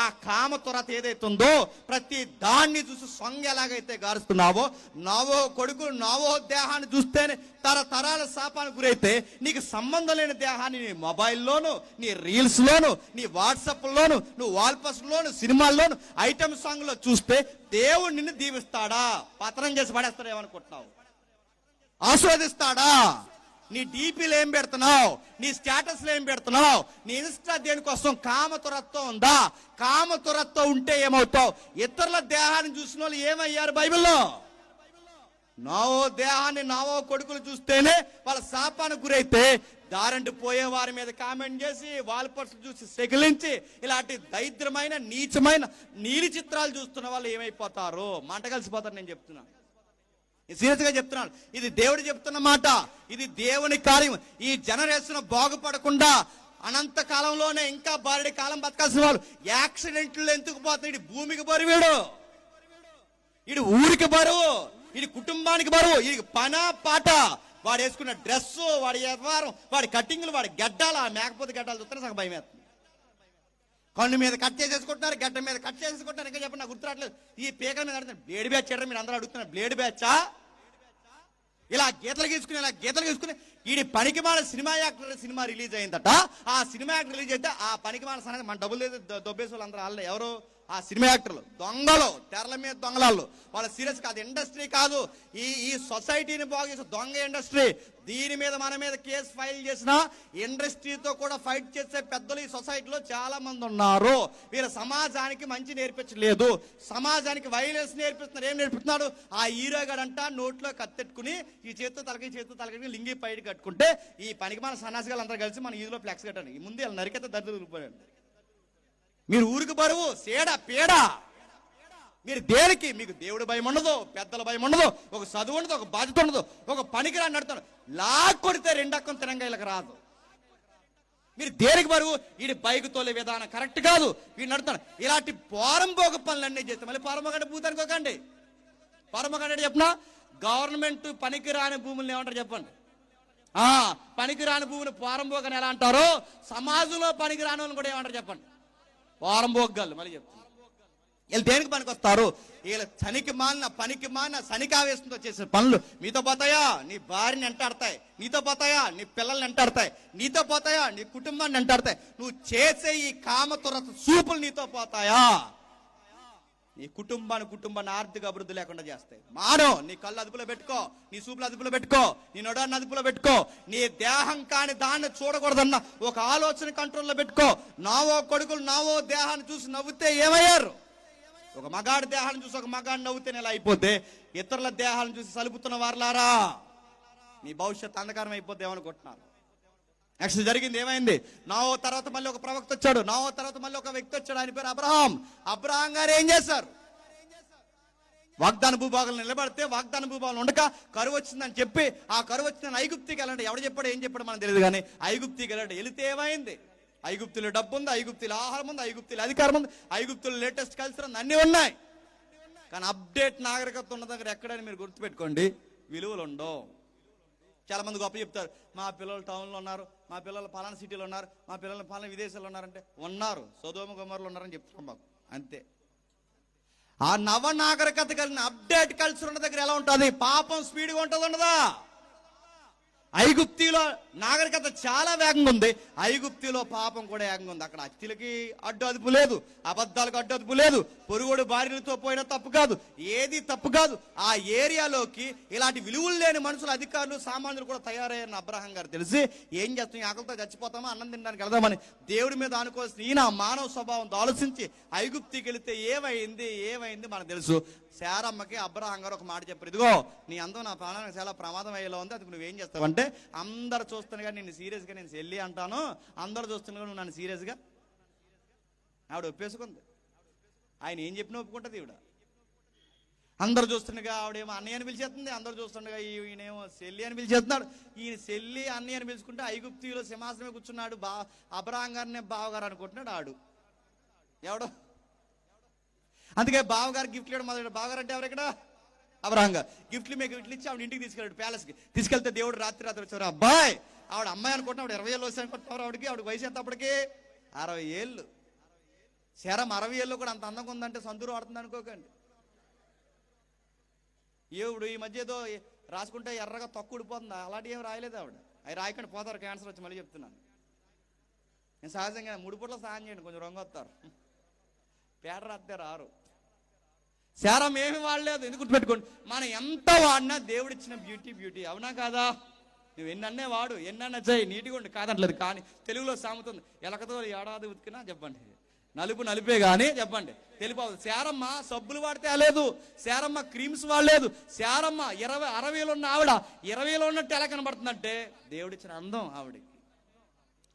ఆ కామ త్వరత ఏదైతే ఉందో, ప్రతి దాన్ని చూసి సొంగ ఎలాగైతే గారుస్తున్నావో, నోవహు కొడుకులు నోవహు దేహాన్ని చూస్తేనే తరతరాల శాపానికి గురైతే, నీకు సంబంధం లేని దేహాన్ని నీ మొబైల్లోను, నీ రీల్స్ లోను, నీ వాట్సాప్ లోను, నువ్వు వాల్పోస్టర్ లోను, సినిమాల్లోను, ఐటమ్ సాంగ్ లో చూస్తే దేవుడు నిన్ను దీవిస్తాడా? పతనం చేసి పడేస్తాడు ఏమనుకుంటున్నావు? ఆస్వాదిస్తాడా? నీ డీపీలు ఏం పెడుతున్నావు? నీ స్టేటస్లు ఏం పెడుతున్నావు? నీ ఇన్స్టా దేనికోసం? కామతురత్వం ఉందా? కామతురత్వం ఉంటే ఏమవుతావు? ఇతరుల దేహాన్ని చూసిన వాళ్ళు ఏమయ్యారు బైబిల్లో? నోవహు దేహాన్ని నోవహు కొడుకులు చూస్తేనే వాళ్ళ శాపానికి గురైతే, దారంటి పోయే వారి మీద కామెంట్ చేసి, వాళ్ళ పర్సులు చూసి సెగిలించి, ఇలాంటి దరిద్రమైన నీచమైన నీలి చిత్రాలు చూస్తున్న వాళ్ళు ఏమైపోతారు? మంట కలిసిపోతారు. నేను చెప్తున్నాను. సీరియస్ గా చెప్తున్నాడు. ఇది దేవుడు చెప్తున్న మాట, ఇది దేవుని కార్యం. ఈ జనరేషన్ బాగుపడకుండా అనంత కాలంలోనే ఇంకా బారెడి కాలం బతకాల్సిన వాళ్ళు యాక్సిడెంట్లు ఎందుకు పోతున్నాడు? ఇది భూమికి బరువుడు, ఇది ఊరికి బరువు, ఇది కుటుంబానికి బరువు, ఇది పనా పాట, వాడు వేసుకున్న డ్రెస్, వాడి వ్యవహారం, వాడి కట్టింగ్లు, వాడి గడ్డాలు, ఆ మేకపోతే గడ్డాలు చూస్తే సగం భయం వేస్తుంది. కన్ను మీద కట్ చేసేసుకుంటున్నారు, గడ్డ మీద కట్ చేసేసుకుంటున్నారు. ఇంకా చెప్పండి, నాకు గుర్తురాట్లేదు. ఈ పీకల మీద అడుగుతున్నారు బ్లేడ్ బ్యాచ్ చేయడం, మీరు అందరూ అడుగుతున్నారు బ్లేడ్ బ్యాచా? ఇలా గీతలు గీసుకుని ఈ పనికి మాల సినిమా యాక్టర్ సినిమా రిలీజ్ అయిందట. ఆ సినిమా యాక్టర్ రిలీజ్ అయితే ఆ పనికి మాల సన్నది మన డబ్బులు దొబ్బేసి వాళ్ళు అందరూ వాళ్ళు ఎవరు? ఆ సినిమా యాక్టర్లు, దొంగలు, తెరల మీద దొంగలాళ్ళు. వాళ్ళ సీరియస్ కాదు, ఇండస్ట్రీ కాదు, ఈ సొసైటీని బాగు చేసే దొంగ ఇండస్ట్రీ. దీని మీద మన మీద కేసు ఫైల్ చేసిన ఇండస్ట్రీతో కూడా ఫైట్ చేసే పెద్దలు ఈ సొసైటీలో చాలా మంది ఉన్నారు. వీళ్ళ సమాజానికి మంచి నేర్పించలేదు, సమాజానికి వైలెన్స్ నేర్పిస్తున్నారు. ఏం నేర్పిస్తున్నాడు? ఆ హీరో గడంట నోట్లో కత్తెట్టుకుని ఈ చేతితో తలకి లింగి పైకి కట్టుకుంటే ఈ పనికి మన సన్నాసిగాలు అందరూ కలిసి మన ఈదులో ఫ్లెక్స్ కట్టండి, ముందు వీళ్ళు నరికైతే దరిద్రం. మీరు ఊరికి బరువు, సేడ పీడ. మీరు దేనికి? మీకు దేవుడు భయం ఉండదు, పెద్దల భయం ఉండదు, ఒక చదువు ఉండదు, ఒక బాధ్యత ఉండదు, ఒక పనికిరాని నడుతాడు. కొడితే రెండక్కం తిరంగాయలకు రాదు. మీరు దేనికి బరువు? వీడి బైక్ తోలే విధానం కరెక్ట్ కాదు, వీడు నడుతాడు. ఇలాంటి పోరంబోగ పనులన్నీ చేస్తే మళ్ళీ పోరంబోగంటే భూతానికోకండి. పోరంబోగంటే చెప్పిన గవర్నమెంట్ పనికిరాని భూములను ఏమంటారు చెప్పండి? పనికిరాని భూములు పోరంబోగని ఎలా అంటారో, సమాజంలో పనికిరాని వాళ్ళని కూడా ఏమంటారు చెప్పండి? వారంబోగ్గాళ్ళు. మళ్ళీ చెప్తున్నారు, వీళ్ళు దేనికి పనికి వస్తారు? వీళ్ళ పనికి మాన శనికావేశంతో చేసిన పనులు మీతో పోతాయా? నీ భార్యని ఎంటాడతాయి, నీతో పోతాయా? నీ పిల్లల్ని ఎంటాడతాయి, నీతో పోతాయా? నీ కుటుంబాన్ని ఎంటాడతాయి. నువ్వు చేసే ఈ కామతురత చూపులు నీతో పోతాయా? నీ కుటుంబాన్ని ఆర్థిక అభివృద్ధి లేకుండా చేస్తాయి. మానో, నీ కళ్ళు అదుపులో పెట్టుకో, నీ చూపులు అదుపులో పెట్టుకో, నీ నొడాన్ని అదుపులో పెట్టుకో, నీ దేహం కాని దాన్ని చూడకూడదన్న ఒక ఆలోచన కంట్రోల్లో పెట్టుకో. నావో కొడుకులు నావో దేహాన్ని చూసి నవ్వుతే ఏమయ్యారు? ఒక మగాడి దేహాన్ని చూసి ఒక మగాడిని నవ్వుతే నెల అయిపోతే ఇతరుల దేహాలను చూసి సలుపుతున్న వారులారా, నీ భవిష్యత్తు అంధకారం అయిపోతే ఏమనుకుంటున్నారు? నెక్స్ట్ జరిగింది ఏమైంది? నావో తర్వాత మళ్ళీ ఒక ప్రవక్త వచ్చాడు, నావో తర్వాత మళ్ళీ ఒక వ్యక్తి వచ్చాడు, ఆయన పేరు అబ్రహాం. అబ్రహాం గారు ఏం చేశారు? వాగ్దాన భూభాగాలు నిలబడితే వాగ్దాన భూభాగాలు ఉండక కరువు వచ్చిందని చెప్పి ఆ కరువు వచ్చిందని ఐగుప్తికి వెళ్ళండి. ఎవడు చెప్పాడు, ఏం చెప్పాడు మనకు తెలియదు, కానీ ఐగుప్తికి వెళ్ళండి. వెళితే ఏమైంది? ఐగుప్తులు డబ్బు ఉంది, ఐగుప్తులు ఆహారం ఉంది, ఐగుప్తులు అధికారం ఉంది, ఐగుప్తులు లేటెస్ట్ కల్చర్ ఉంది, అన్నీ ఉన్నాయి. కానీ అప్డేట్ నాగరికత ఉన్న దగ్గర ఎక్కడైనా మీరు గుర్తుపెట్టుకోండి, విలువలు ఉండవు. చాలా మంది గొప్ప చెప్తారు, మా పిల్లలు టౌన్లో ఉన్నారు, మా పిల్లలు పలానా సిటీలో ఉన్నారు, మా పిల్లలు పలానా విదేశాల్లో ఉన్నారంటే ఉన్నారు, సొదొమ గొమొర్రాలో ఉన్నారని చెప్తున్నాం మాకు, అంతే. ఆ నవ నాగరికత కలిగిన అప్డేట్ కల్చర్ ఉన్న దగ్గర ఎలా ఉంటుంది? పాపం స్పీడ్గా ఉంటుంది, ఉండదా? ఐగుప్తిలో నాగరికత చాలా వేగంగా ఉంది, ఐగుప్తిలో పాపం కూడా వేగంగా ఉంది. అక్కడ అత్తిలకి అడ్డు అదుపు లేదు, అబద్ధాలకు అడ్డు అదుపు లేదు, పొరుగుడు భార్యలతో పోయినా తప్పు కాదు, ఏది తప్పు కాదు. ఆ ఏరియాలోకి ఇలాంటి విలువలు లేని మనుషులు, అధికారులు, సామాన్యులు కూడా తయారయ్యారని అబ్రహాం గారు తెలిసి ఏం చేస్తాం? ఆకలితో చచ్చిపోతామా, అన్నం తినడానికి వెళ్దామని దేవుడి మీద అనుకోవాల్సిన ఈయన మానవ స్వభావంతో ఆలోచించి ఐగుప్తికి వెళితే ఏమైంది మనకు తెలుసు. శారమ్మకి అబ్రహాం గారు ఒక మాట చెప్పారు, ఇదిగో నీ అందం నా ప్రాణానికి చాలా ప్రమాదం అయ్యేలా ఉంది, అది నువ్వేం చేస్తావంటే, అందరు చూస్తున్నా నేను సీరియస్గా నేను చెల్లి అంటాను, అందరు చూస్తున్నా నువ్వు నన్ను సీరియస్గా. ఆవిడ ఒప్పేసుకుంది, ఆయన ఏం చెప్పినా ఒప్పుకుంటుంది ఈవిడ. అందరు చూస్తుండగా ఆవిడేమో అన్నయ్య అని పిలిచేస్తుంది, అందరు చూస్తుండగా ఈయనేమో చెల్లి అని పిలిచేస్తున్నాడు. ఈయన చెల్లి అన్నయ్య అని పిలుచుకుంటే ఐగుప్తిలో సింహాసనమే కూర్చున్నాడు, అబ్రహాం గారినే బావగారు అనుకుంటున్నాడు ఆడు ఎవడో. అందుకే బావగారు గిఫ్ట్లు ఇవ్వడం మొదలు. బావగారు అంటే ఎవరు ఇక్కడ? అబ్రహాం గారు. గిఫ్ట్లు ఇచ్చి ఆవిడ ఇంటికి తీసుకెళ్ళాడు, ప్యాలెస్కి తీసుకెళ్తే దేవుడు రాత్రి వచ్చారు. అబ్బాయి ఆవిడ అమ్మాయి అనుకుంటున్నా, ఆవిడ 20 ఏళ్ళు వచ్చి అనుకుంటున్నారు. ఆవిడ వయసు ఎంత అప్పటికి? 60 ఏళ్ళు. శరం 60 ఏళ్ళు కూడా అంత అందంగా ఉందంటే సంతూరు ఆడుతుంది అనుకోకండి. ఏవుడు ఈ మధ్య ఏదో రాసుకుంటే ఎర్రగా తొక్కు ఊడిపోతుంది, అలాంటి ఏం రాయలేదు ఆవిడ. అవి రాయకుండా పోతారు, క్యాన్సర్ వచ్చి. మళ్ళీ చెప్తున్నాను, నేను సహజంగా 3 పూట్ల స్నానం చేయండి, కొంచెం రంగు వస్తారు, పేడ రాస్తే రారు. శారం ఏమి వాడలేదు. ఎందుకు గుర్తుపెట్టుకోండి, మనం ఎంత వాడినా దేవుడిచ్చిన బ్యూటీ, అవునా కాదా? నువ్వు ఎన్నన్నే వాడు, ఎన్నన్నా చేయి, నీటిగా ఉండి కాదంటలేదు. కానీ తెలుగులో సామెతుంది, ఎలకతో ఏడాది ఉతికినా చెప్పండి నలుపు నలిపే కానీ చెప్పండి తెలిపోదు. శారమ్మ సబ్బులు వాడితే అలేదు, శారమ్మ క్రీమ్స్ వాడలేదు, శారమ్మ 60లో ఉన్న ఆవిడ 20లో ఉన్నట్టు ఎలా కనబడుతుందంటే దేవుడిచ్చిన అందం ఆవిడకి.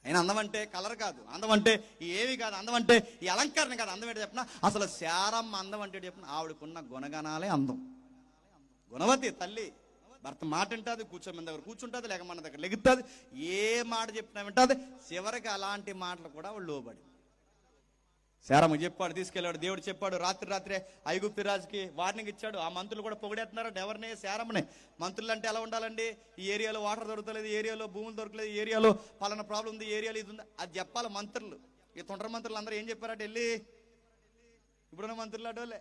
అయినా అందం అంటే కలర్ కాదు, అందం అంటే ఏవి కాదు, అందం అంటే ఈ అలంకరణ కాదు. అందం ఏంటో చెప్పిన, అసలు శారమ్మ అందం అంటే చెప్పిన ఆవిడకున్న గుణగణాలే అందం. గుణవతి తల్లి. భర్త మాట వింటుంది, కూర్చోమని దగ్గర కూర్చుంటుంది, లేక మన దగ్గర లెగుతుంది, ఏ మాట చెప్పినా వింటుంది. చివరికి అలాంటి మాటలు కూడా వాళ్ళు లోబడి శారమ్మ చెప్పాడు, తీసుకెళ్ళాడు. దేవుడు చెప్పాడు, రాత్రి ఐగుప్తు రాజుకి వార్నింగ్ ఇచ్చాడు. ఆ మంత్రులు కూడా పొగిడేస్తున్నారంట ఎవరిని? శారమ్మని. మంత్రులు అంటే ఎలా ఉండాలండి? ఈ ఏరియాలో వాటర్ దొరకలేదు, ఈ ఏరియాలో భూములు దొరకలేదు, ఈ ఏరియాలో పలానా ప్రాబ్లం ఉంది, ఈ ఏరియాలో ఇది ఉంది, అది చెప్పాలి మంత్రులు. ఈ తొంటర మంత్రులు అందరూ ఏం చెప్పారట వెళ్ళి? ఇప్పుడున్న మంత్రులు అడోలే.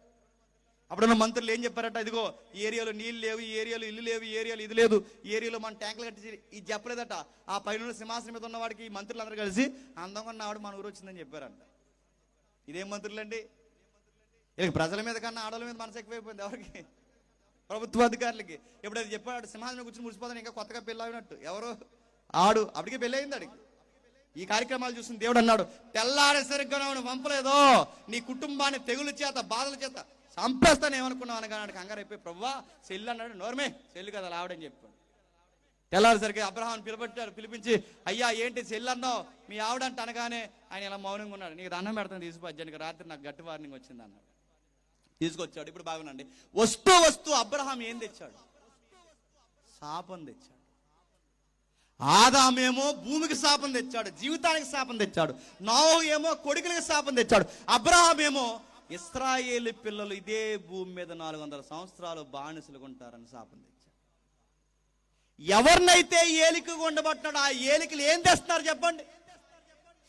అప్పుడున్న మంత్రులు ఏం చెప్పారట? ఇదిగో ఈ ఏరియాలో నీళ్ళు లేవు, ఈ ఏరియాలో ఇల్లు లేవు, ఈ ఏరియాలో ఇది లేదు, ఈ ఏరియాలో మన ట్యాంకులు కట్టి ఇది చెప్పలేదట. ఆ పైన సింహాసనం మీద ఉన్నవాడికి ఈ మంత్రులు అందరూ కలిసి అందంగా ఉన్నవాడు మన ఊరు వచ్చిందని చెప్పారంట. ఇదేం మంత్రులు అండి? వీళ్ళకి ప్రజల మీద కన్నా ఆడవాళ్ళ మీద మనసు ఎక్కువైపోయింది. ఎవరికి? ప్రభుత్వ అధికారులకి. ఎప్పుడైతే చెప్పాడు సింహాసనం కూర్చొని ముడిచిపోతాను, ఇంకా కొత్తగా పెళ్ళి అయినట్టు. ఎవరు? ఆడు. అప్పటికే పెళ్ళి అయింది అడిగి. ఈ కార్యక్రమాలు చూసిన దేవుడు అన్నాడు, తెల్లారే సరిగ్గా నువ్వు పంపలేదో నీ కుటుంబాన్ని తెగులు చేత బాధల చేత చంపేస్తాను ఏమనుకున్నావు అనగానే కంగారు అయిపోయి, ప్రవ్వా చెల్లి అన్నాడు. నోర్మే చెల్లి కదా ఆవిడని చెప్పాడు. తెల్లారిసరికి అబ్రహాం పిలిపించి, అయ్యా ఏంటి చెల్లి అన్నావు మీ ఆవిడంట అనగానే ఆయన ఇలా మౌనంగా ఉన్నాడు. నీకు దండం పెడతాను తీసుకొచ్చాను, రాత్రి నాకు గట్టి వార్నింగ్ వచ్చింది అన్నాడు. తీసుకొచ్చాడు. ఇప్పుడు బాగునండి, వస్తూ అబ్రహాం ఏం తెచ్చాడు? శాపం తెచ్చాడు. ఆదామేమో భూమికి శాపం తెచ్చాడు, జీవితానికి శాపం తెచ్చాడు. నోవహు ఏమో కొడుకులకి శాపం తెచ్చాడు. అబ్రహాం ఏమో ఇశ్రాయేలు పిల్లలు ఇదే భూమి మీద 400 సంవత్సరాలు బానిసలుగా ఉంటారని శాపం తెచ్చాడు. ఎవరినైతే ఏలికగా ఉండబట్టినాడు ఆ ఏలికలు ఏం తెస్తున్నారు చెప్పండి?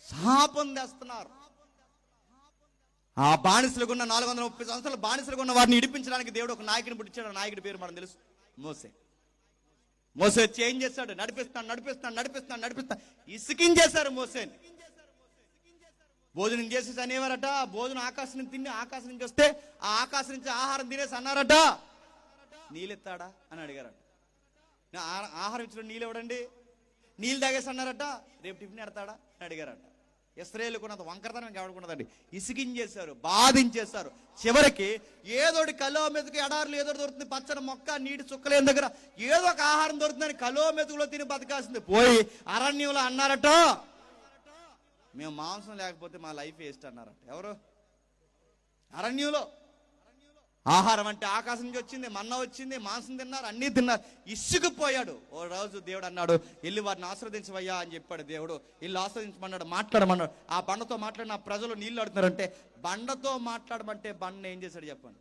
శాపం తెస్తున్నారు. ఆ బానిసలుగా ఉన్న 430 సంవత్సరాలు బానిసలుగా ఉన్న వారిని ఇడిపించడానికి దేవుడు ఒక నాయకుని పుట్టించాడు. ఆ నాయకుడి పేరు మనకు తెలుసు, మోసే. మోసే వచ్చి ఏం చేశాడు? నడిపిస్తాను ఇసుకించేశారు మోసేని. భోజనం చేసేసి అనేవారట, భోజనం ఆకాశం నుంచి తిని ఆకాశం నుంచి వస్తే ఆ ఆకాశం నుంచి ఆహారం తినేసి అన్నారట, నీళ్ళెత్తాడా అని అడిగారట. ఆహారం ఇచ్చిన నీళ్ళు ఇవ్వడండి, నీళ్ళు తాగేసి అన్నారట, రేపు టిఫిన్ ఎడతాడా అని అడిగారట. ఇశ్రాయేలు కొన్నంత వంకరతనం ఎవడుకున్నదండి. ఇసిగించేశారు, బాధించేశారు. చివరికి ఏదోటి కలో మెతుకు ఎడారులు ఏదో దొరుకుతుంది, పచ్చని మొక్క నీటి చుక్కలేని దగ్గర ఏదో ఒక ఆహారం దొరుకుతుందని కలో మెతుకులో తిని బతకాల్సింది పోయి అరణ్యంలో అన్నారట, మేము మాంసం లేకపోతే మా లైఫ్ వేస్ట్ అన్నారట. ఎవరు? అరణ్యంలో. ఆహారం అంటే ఆకాశం నుంచి వచ్చింది, మన్నా వచ్చింది, మాంసం తిన్నారు, అన్నీ తిన్నారు. ఇసుకుపోయాడు. ఓ రోజు దేవుడు అన్నాడు, వెళ్ళి వారిని ఆశ్రవదించవయ్యా అని చెప్పాడు దేవుడు. ఇల్లు ఆశ్రవదించమన్నాడు, మాట్లాడమన్నాడు. ఆ బండతో మాట్లాడిన ప్రజలు నీళ్ళు ఆడుతున్నారంటే, బండతో మాట్లాడమంటే బండను ఏం చేశాడు చెప్పండి?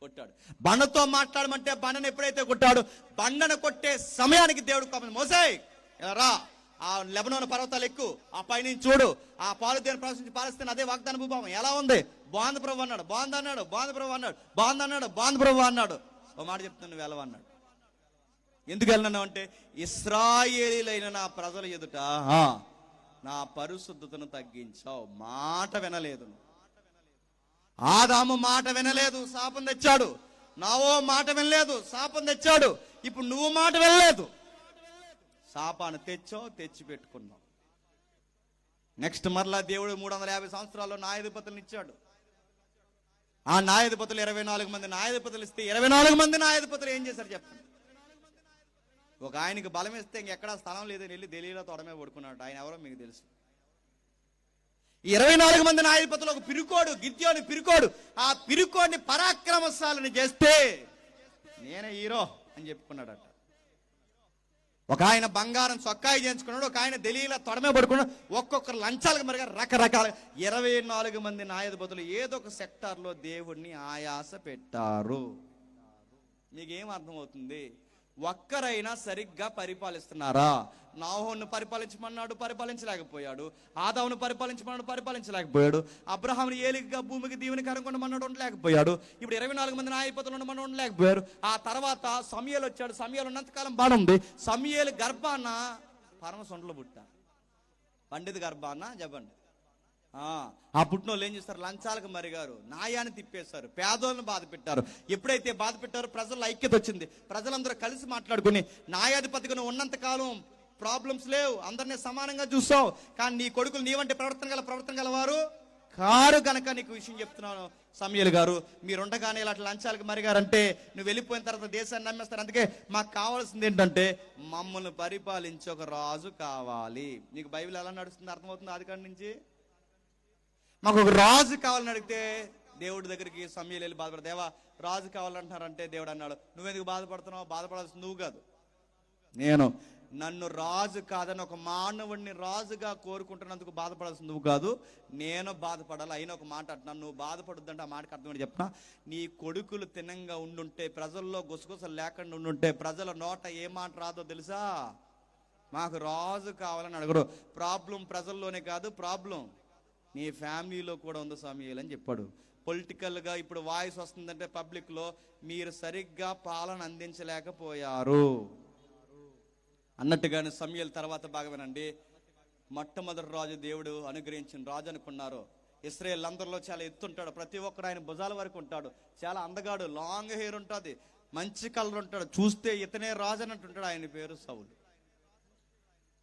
కొట్టాడు. బండతో మాట్లాడమంటే బండను ఎప్పుడైతే కొట్టాడు, బండను కొట్టే సమయానికి దేవుడు కోపం, మోసేయ్ ఇలా రా, ఆ లెబనోను పర్వతాలు ఎక్కు, ఆ పైనుంచి చూడు, ఆ పాలు దేని ప్రవేశించి పాలిస్తున్న అదే వాగ్దాన భూభావం ఎలా ఉంది? బాంధ ప్రభు అన్నాడు, బాంధ అన్నాడు, బాంధ ప్రభు అన్నాడు, బాంధ అన్నాడు, బాంధ ప్రభు అన్నాడు. ఓ మాట చెప్తున్నాను, నువ్వు వెళ్ళవన్నాడు. ఎందుకు వెళ్ళినావు అంటే, ఇశ్రాయేలీలైన నా ప్రజల ఎదుట నా పరిశుద్ధతను తగ్గించావు. మాట వినలేదు. ఆదాము మాట వినలేదు, శాపం తెచ్చాడు. నావో మాట వినలేదు, శాపం తెచ్చాడు. ఇప్పుడు నువ్వు మాట వినలేదు, శాపాన్ని తెచ్చి పెట్టుకున్నావు. నెక్స్ట్ మరలా దేవుడు 350 సంవత్సరాల్లో న్యాయాధిపతులను ఇచ్చాడు. ఆ న్యాయాధిపతులు 24 మంది న్యాయాధిపతులు ఇస్తే 24 మంది న్యాయాధిపతులు ఏం చేశారు చెప్పండి? ఒక ఆయనకి బలం ఇస్తే ఇంకెక్కడా స్థలం లేదని వెళ్ళి ఢిల్లీలో తొడమే పడుకున్నాడు. ఆయన ఎవరో మీకు తెలుసు. 24 మంది న్యాయాధిపతులు ఒక పిరుకోడు, గిద్యోని పిరుకోడు. ఆ పిరుకోడిని పరాక్రమశాలని చేస్తే నేనే హీరో అని చెప్పుకున్నాడట. ఒక ఆయన బంగారం చొక్కాయి చేయించుకున్నాడు, ఒక ఆయన ఢిల్లీలో తొడమే పడుకున్నాడు. ఒక్కొక్కరు లంచాలకు మరిగా రకరకాల 24 మంది న్యాయాధిపతులు ఏదో ఒక సెక్టార్లో దేవుడిని ఆయాస పెట్టారు. మీకేం అర్థమవుతుంది? ఒక్కరైనా సరిగ్గా పరిపాలిస్తున్నారా? నోవహును పరిపాలించమన్నాడు, పరిపాలించలేకపోయాడు. ఆదామును పరిపాలించలేకపోయాడు. అబ్రహాముని ఏలికగా భూమికి దీవెనకరంగా ఉండమన్నాడు, ఉండలేకపోయాడు. ఇప్పుడు 24 మంది న్యాయాధిపతులు ఉండమన్నాడు, ఉండలేకపోయారు. ఆ తర్వాత సమూయేలు వచ్చాడు. సమూయేలు ఉన్నంతకాలం బాగా ఉంది. సమూయేలు గర్భాన పరమ సొంటలు పుట్టా, పండిత గర్భాన చెప్పండి. ఆ పుట్టినోళ్ళు ఏం చేస్తారు? లంచాలకు మరిగారు, న్యాయాన్ని తిప్పేశారు, పేదోళ్ళని బాధ పెట్టారు. ఎప్పుడైతే బాధ పెట్టారో ప్రజల్లో ఐక్యత వచ్చింది. ప్రజలందరూ కలిసి మాట్లాడుకుని, న్యాయాధిపతిగా ఉన్నంతకాలం ప్రాబ్లమ్స్ లేవు, అందరినీ సమానంగా చూసావు. కానీ నీ కొడుకులు నీవంటే ప్రవర్తన గలవారు కారు కనుక నీకు విషయం చెప్తున్నాను సమూయేలు గారు, మీరుండగానే ఇలాంటి లంచాలకు మరిగారంటే నువ్వు వెళ్ళిపోయిన తర్వాత దేశాన్ని నమ్మేస్తారు. అందుకే మాకు కావాల్సింది ఏంటంటే మమ్మల్ని పరిపాలించే ఒక రాజు కావాలి. నీకు బైబిల్ ఎలా నడుస్తుంది అర్థమవుతుంది? ఆదికాండం నుంచి మాకు ఒక రాజు కావాలని అడిగితే దేవుడి దగ్గరికి సమూయేలు వెళ్ళి బాధపడ, దేవా రాజు కావాలంటున్నారంటే దేవుడు అన్నాడు, నువ్వెందుకు బాధపడుతున్నావు? బాధపడాల్సింది నువ్వు కాదు, నేను. నన్ను రాజు కాదని ఒక మానవుడిని రాజుగా కోరుకుంటున్నందుకు బాధపడాల్సింది నువ్వు కాదు, నేను బాధపడాలి. అయినా ఒక మాట అంటున్నాను, నువ్వు బాధపడొద్దంటే ఆ మాటకు అర్థమని చెప్పిన, నీ కొడుకులు తినంగా ఉండుంటే, ప్రజల్లో గుసగుసలు లేకుండా ఉండుంటే, ప్రజల నోట ఏ మాట రాదో తెలుసా? మాకు రాజు కావాలని అడగరు. ప్రాబ్లం ప్రజల్లోనే కాదు, ప్రాబ్లం నీ ఫ్యామిలీలో కూడా ఉంది సమూయేలు అని చెప్పాడు. పొలిటికల్గా ఇప్పుడు వాయిస్ వస్తుందంటే పబ్లిక్లో, మీరు సరిగ్గా పాలన అందించలేకపోయారు అన్నట్టుగానే సమూయేలు తర్వాత బాగా వినండి. మొట్టమొదటి రాజు దేవుడు అనుగ్రహించిన రాజు అనుకున్నారు. ఇశ్రాయేల్ అందరిలో చాలా ఎత్తుంటాడు, ప్రతి ఒక్కరు ఆయన భుజాల వరకు ఉంటాడు, చాలా అందగాడు, లాంగ్ హెయిర్ ఉంటుంది, మంచి కలర్ ఉంటాడు, చూస్తే ఇతనే రాజు అన్నట్టు ఉంటాడు. ఆయన పేరు సౌలు.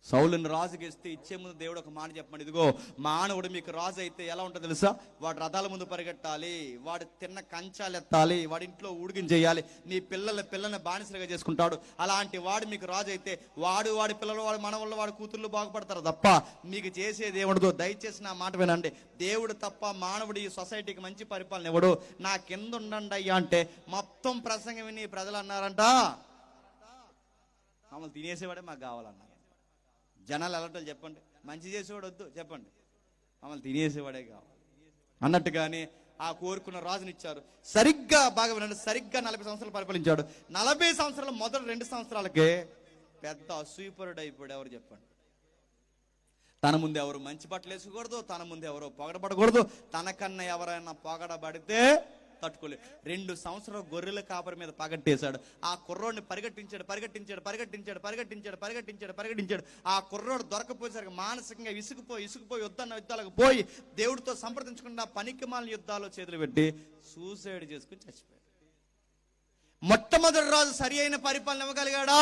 సౌలుని రాజుకి ఇచ్చే ముందు దేవుడు ఒక మాట చెప్పండి, ఇదిగో మానవుడు మీకు రాజు అయితే ఎలా ఉంటుందో తెలుసా? వాడు రథాల ముందు పరిగెట్టాలి, వాడు తిన్న కంచాలు ఎత్తాలి, వాడి ఇంట్లో ఊడిగిన చేయాలి, నీ పిల్లల్ని బానిసలుగా చేసుకుంటాడు. అలాంటి వాడు మీకు రాజు అయితే వాడి పిల్లలు, వాడి మనవళ్ళు, వాడి కూతుర్లు బాగుపడతారు తప్ప మీకు చేసేది ఏముండదు. దయచేసి నా మాట వినండి, దేవుడు తప్ప మానవుడు ఈ సొసైటీకి మంచి పరిపాలన ఇవ్వడు. నా కింద ఉండండి అయ్యా అంటే మొత్తం ప్రసంగం విని ప్రజలు అన్నారంట, మమ్మల్ని తినేసేవాడే మాకు కావాలన్నారు. జనాలు ఎలాంటి చెప్పండి, మంచి చేసేవాడు వద్దు చెప్పండి, మమ్మల్ని తినేసేవాడే కావాలి అన్నట్టుగానే ఆ కోరుకున్న రాజునిచ్చారు. సరిగ్గా బాగా వినండి, సరిగ్గా 40 సంవత్సరాలు పరిపాలించాడు. 40 సంవత్సరాలు మొదటి 2 సంవత్సరాలకే పెద్ద అసూయపరుడు అయిపోయాడు. ఎవరు చెప్పండి? తన ముందు ఎవరు మంచి బట్టలు వేసుకోకూడదు, తన ముందు ఎవరో పొగడబడకూడదు, తనకన్నా ఎవరైనా పొగడబడితే తట్టుకోలేదు. 2 సంవత్సరాలు గొర్రెల కాపరి మీద పగట్టేశాడు. ఆ కుర్రోడిని పరిగెట్టించాడు. ఆ కుర్రోడు దొరకపోయేసరికి మానసికంగా ఇసుకుపోయి యుద్ధాలకు పోయి దేవుడితో సంప్రదించకుండా పనికిమాలిన యుద్ధాల్లో చేతులు పెట్టి సూసైడ్ చేసుకుని చచ్చిపోయాడు. మొట్టమొదటి రాజు సరి అయిన పరిపాలన ఇవ్వగలిగాడా?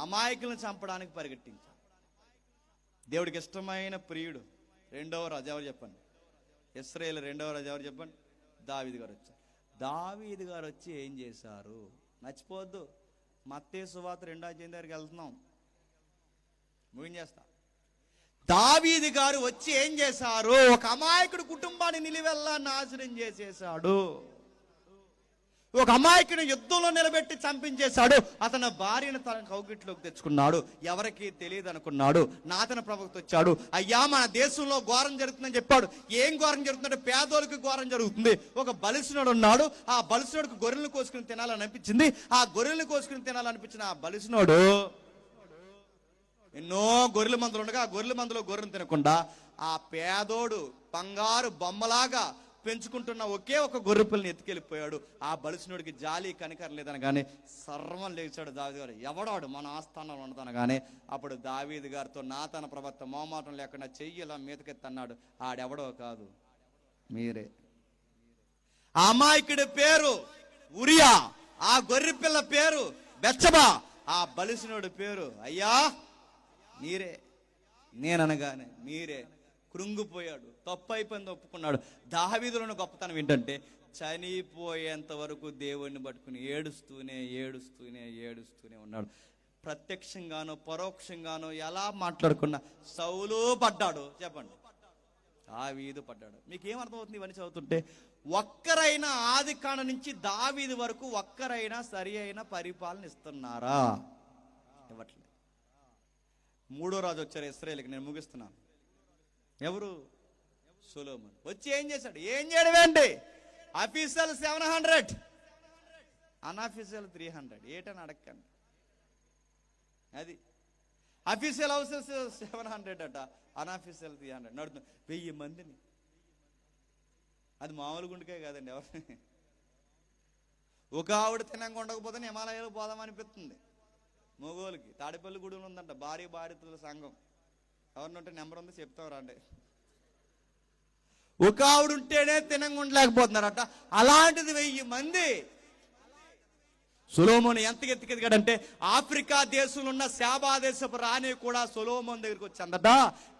అమాయకులను చంపడానికి పరిగెట్టించాడు. దేవుడికి ఇష్టమైన ప్రియుడు రెండవ రాజు ఎవరు చెప్పండి? ఇశ్రాయేలు రెండవ రాజు ఎవరు చెప్పండి? దావీదు గారు వచ్చారు. దావీదు గారు వచ్చి ఏం చేశారు? మర్చిపోవద్దు, మత్తయి సువార్త 2వ అధ్యాయం దగ్గరికి వెళ్తున్నాం, ముగించేస్తా. దావీదు గారు వచ్చి ఏం చేశారు? ఒక అమాయకుడు కుటుంబాన్ని నిలువెల్లా నాశనం చేసేశాడు. ఒక అమాయకుని యుద్ధంలో నిలబెట్టి చంపించేశాడు. అతని భార్యను తన కౌగిట్లోకి తెచ్చుకున్నాడు. ఎవరికి తెలియదు అనుకున్నాడు. నాతన ప్రవక్త వచ్చాడు, అయ్యా మన దేశంలో ఘోరం జరుగుతుందని చెప్పాడు. ఏం ఘోరం జరుగుతుందంటే పేదోళ్ళకి ఘోరం జరుగుతుంది. ఒక బలిసినోడు ఉన్నాడు, ఆ బలిసినోడికి గొర్రెలను కోసుకుని తినాలని అనిపించింది. ఆ గొర్రెలను కోసుకుని తినాలనిపించిన ఆ బలిసినోడు ఎన్నో గొర్రెల మందులు ఉండగా ఆ గొర్రెల మందులో గొర్రెను తినకుండా ఆ పేదోడు బంగారు బొమ్మలాగా పెంచుకుంటున్న ఒకే ఒక గొర్రె పిల్లని ఎత్తుకెళ్ళిపోయాడు. ఆ బలిసినోడికి జాలి కనికరం లేదనగానే సర్వం లేచాడు దావీదు గారు. ఎవడాడు మన ఆస్థానంలో ఉండదనగానే అప్పుడు దావీదు గారితో నాతన ప్రవక్త మోమాటం లేకుండా చెయ్యిలా మీదకెత్తన్నాడు, ఆడెవడో కాదు మీరే. ఆ అమాయకుడి పేరు ఉరియా, ఆ గొర్రె పిల్ల పేరు బెత్షెబా, ఆ బలిసినోడి పేరు అయ్యా మీరే. నేననగానే మీరే. కృంగిపోయాడు, తప్పు అయిపోయింది ఒప్పుకున్నాడు. దావీదులోని గొప్పతనం ఏంటంటే చనిపోయేంత వరకు దేవుడిని పట్టుకుని ఏడుస్తూనే ఉన్నాడు. ప్రత్యక్షంగానో పరోక్షంగానో ఎలా మాట్లాడుకున్నా సౌలు పడ్డాడు చెప్పండి, దావీదు పడ్డాడు. మీకేమర్థమవుతుంది ఇవన్నీ చదువుతుంటే? ఒక్కరైనా ఆది కాండ నుంచి దావీదు వరకు ఒక్కరైనా సరి అయిన పరిపాలన ఇస్తున్నారా? ఇవ్వట్లేదు. 3వ రాజు వచ్చారు ఇశ్రాయేలుకి, నేను ముగిస్తున్నాను. ఎవరు? సొలొమోను. వచ్చి ఏం చేశాడు? ఏం చేయడం ఏంటి? Official 700, unofficial 300. ఏటని అడగండి. అది అఫీషియల్ హౌసెస్ 700 అట, అన్అఫీషియల్ 300 నడుతుంది. 1000 మందిని. అది మామూలు గుండెకే కాదండి. ఎవరిని ఒక ఆవిడ తినంగా ఉండకపోతే హిమాలయాలు పోదామనిపిస్తుంది. మొగోళ్ళకి తాడేపల్లి గుడిలో ఉందంట భార్య భార్యల సంఘం. ఎవరినంటే నెంబర్ ఉంది చెప్తాం రండి. ఒక ఆవిడ ఉంటేనే తినంగా ఉండలేకపోతున్నారట. అలాంటిది 1000 మంది. సొలొమోను ఎంత ఎత్తికెదిగాడంటే ఆఫ్రికా దేశంలో ఉన్న శాబా దేశపు రాణి కూడా సొలొమోను దగ్గరికి వచ్చిందట.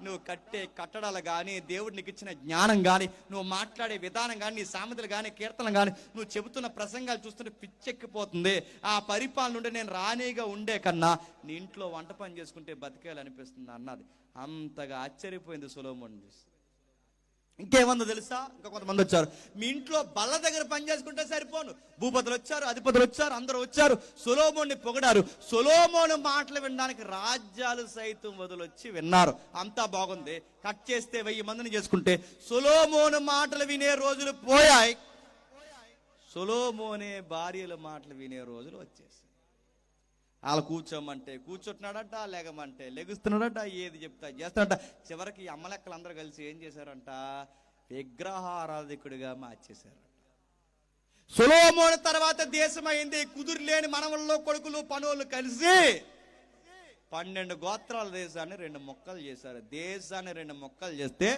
నువ్వు కట్టే కట్టడాలు కానీ, దేవుడు నీకు ఇచ్చిన జ్ఞానం కానీ, నువ్వు మాట్లాడే విధానం కానీ, నీ సామెతలు కానీ, కీర్తనలు కానీ, నువ్వు చెబుతున్న ప్రసంగాలు చూస్తుంటే పిచ్చెక్కిపోతుంది. ఆ పరిపాలన నుండి నేను రాణిగా ఉండే కన్నా నీ ఇంట్లో వంట పని చేసుకుంటే బతికేయాలనిపిస్తుంది అన్నది. అంతగా ఆశ్చర్యపోయింది సొలొమోను చూసి. ఇంకేమందో తెలుసా? ఇంకా కొంతమంది వచ్చారు, మీ ఇంట్లో బల్ల దగ్గర పని చేసుకుంటే సరిపోను, భూపతులు వచ్చారు, అధిపతులు వచ్చారు, అందరూ వచ్చారు, సొలొమోన్ని పొగిడారు. సొలొమోను మాటలు వినడానికి రాజ్యాలు సైతం వదిలొచ్చి విన్నారు. అంతా బాగుంది. కట్ చేస్తే 1000 మందిని చేసుకుంటే సొలొమోను మాటలు వినే రోజులు పోయాయి. సొలొమోనే భార్యల మాటలు వినే రోజులు వచ్చేసాయి. వాళ్ళు కూర్చోమంటే కూర్చుంటున్నాడట, లెగమంటే లెగుస్తున్నాడట, ఏది చెప్తా చేస్తాడట. చివరికి అమ్మలెక్కలు అందరూ కలిసి ఏం చేశారంట? విగ్రహారాధికుడిగా మార్చేశారట. సొలొమోను తర్వాత దేశం అయింది. కుదురులేని మనవల్లో కొడుకులు పనులు కలిసి 12 గోత్రాల దేశాన్ని 2 ముక్కలు చేశారు. దేశాన్ని 2 ముక్కలు చేస్తే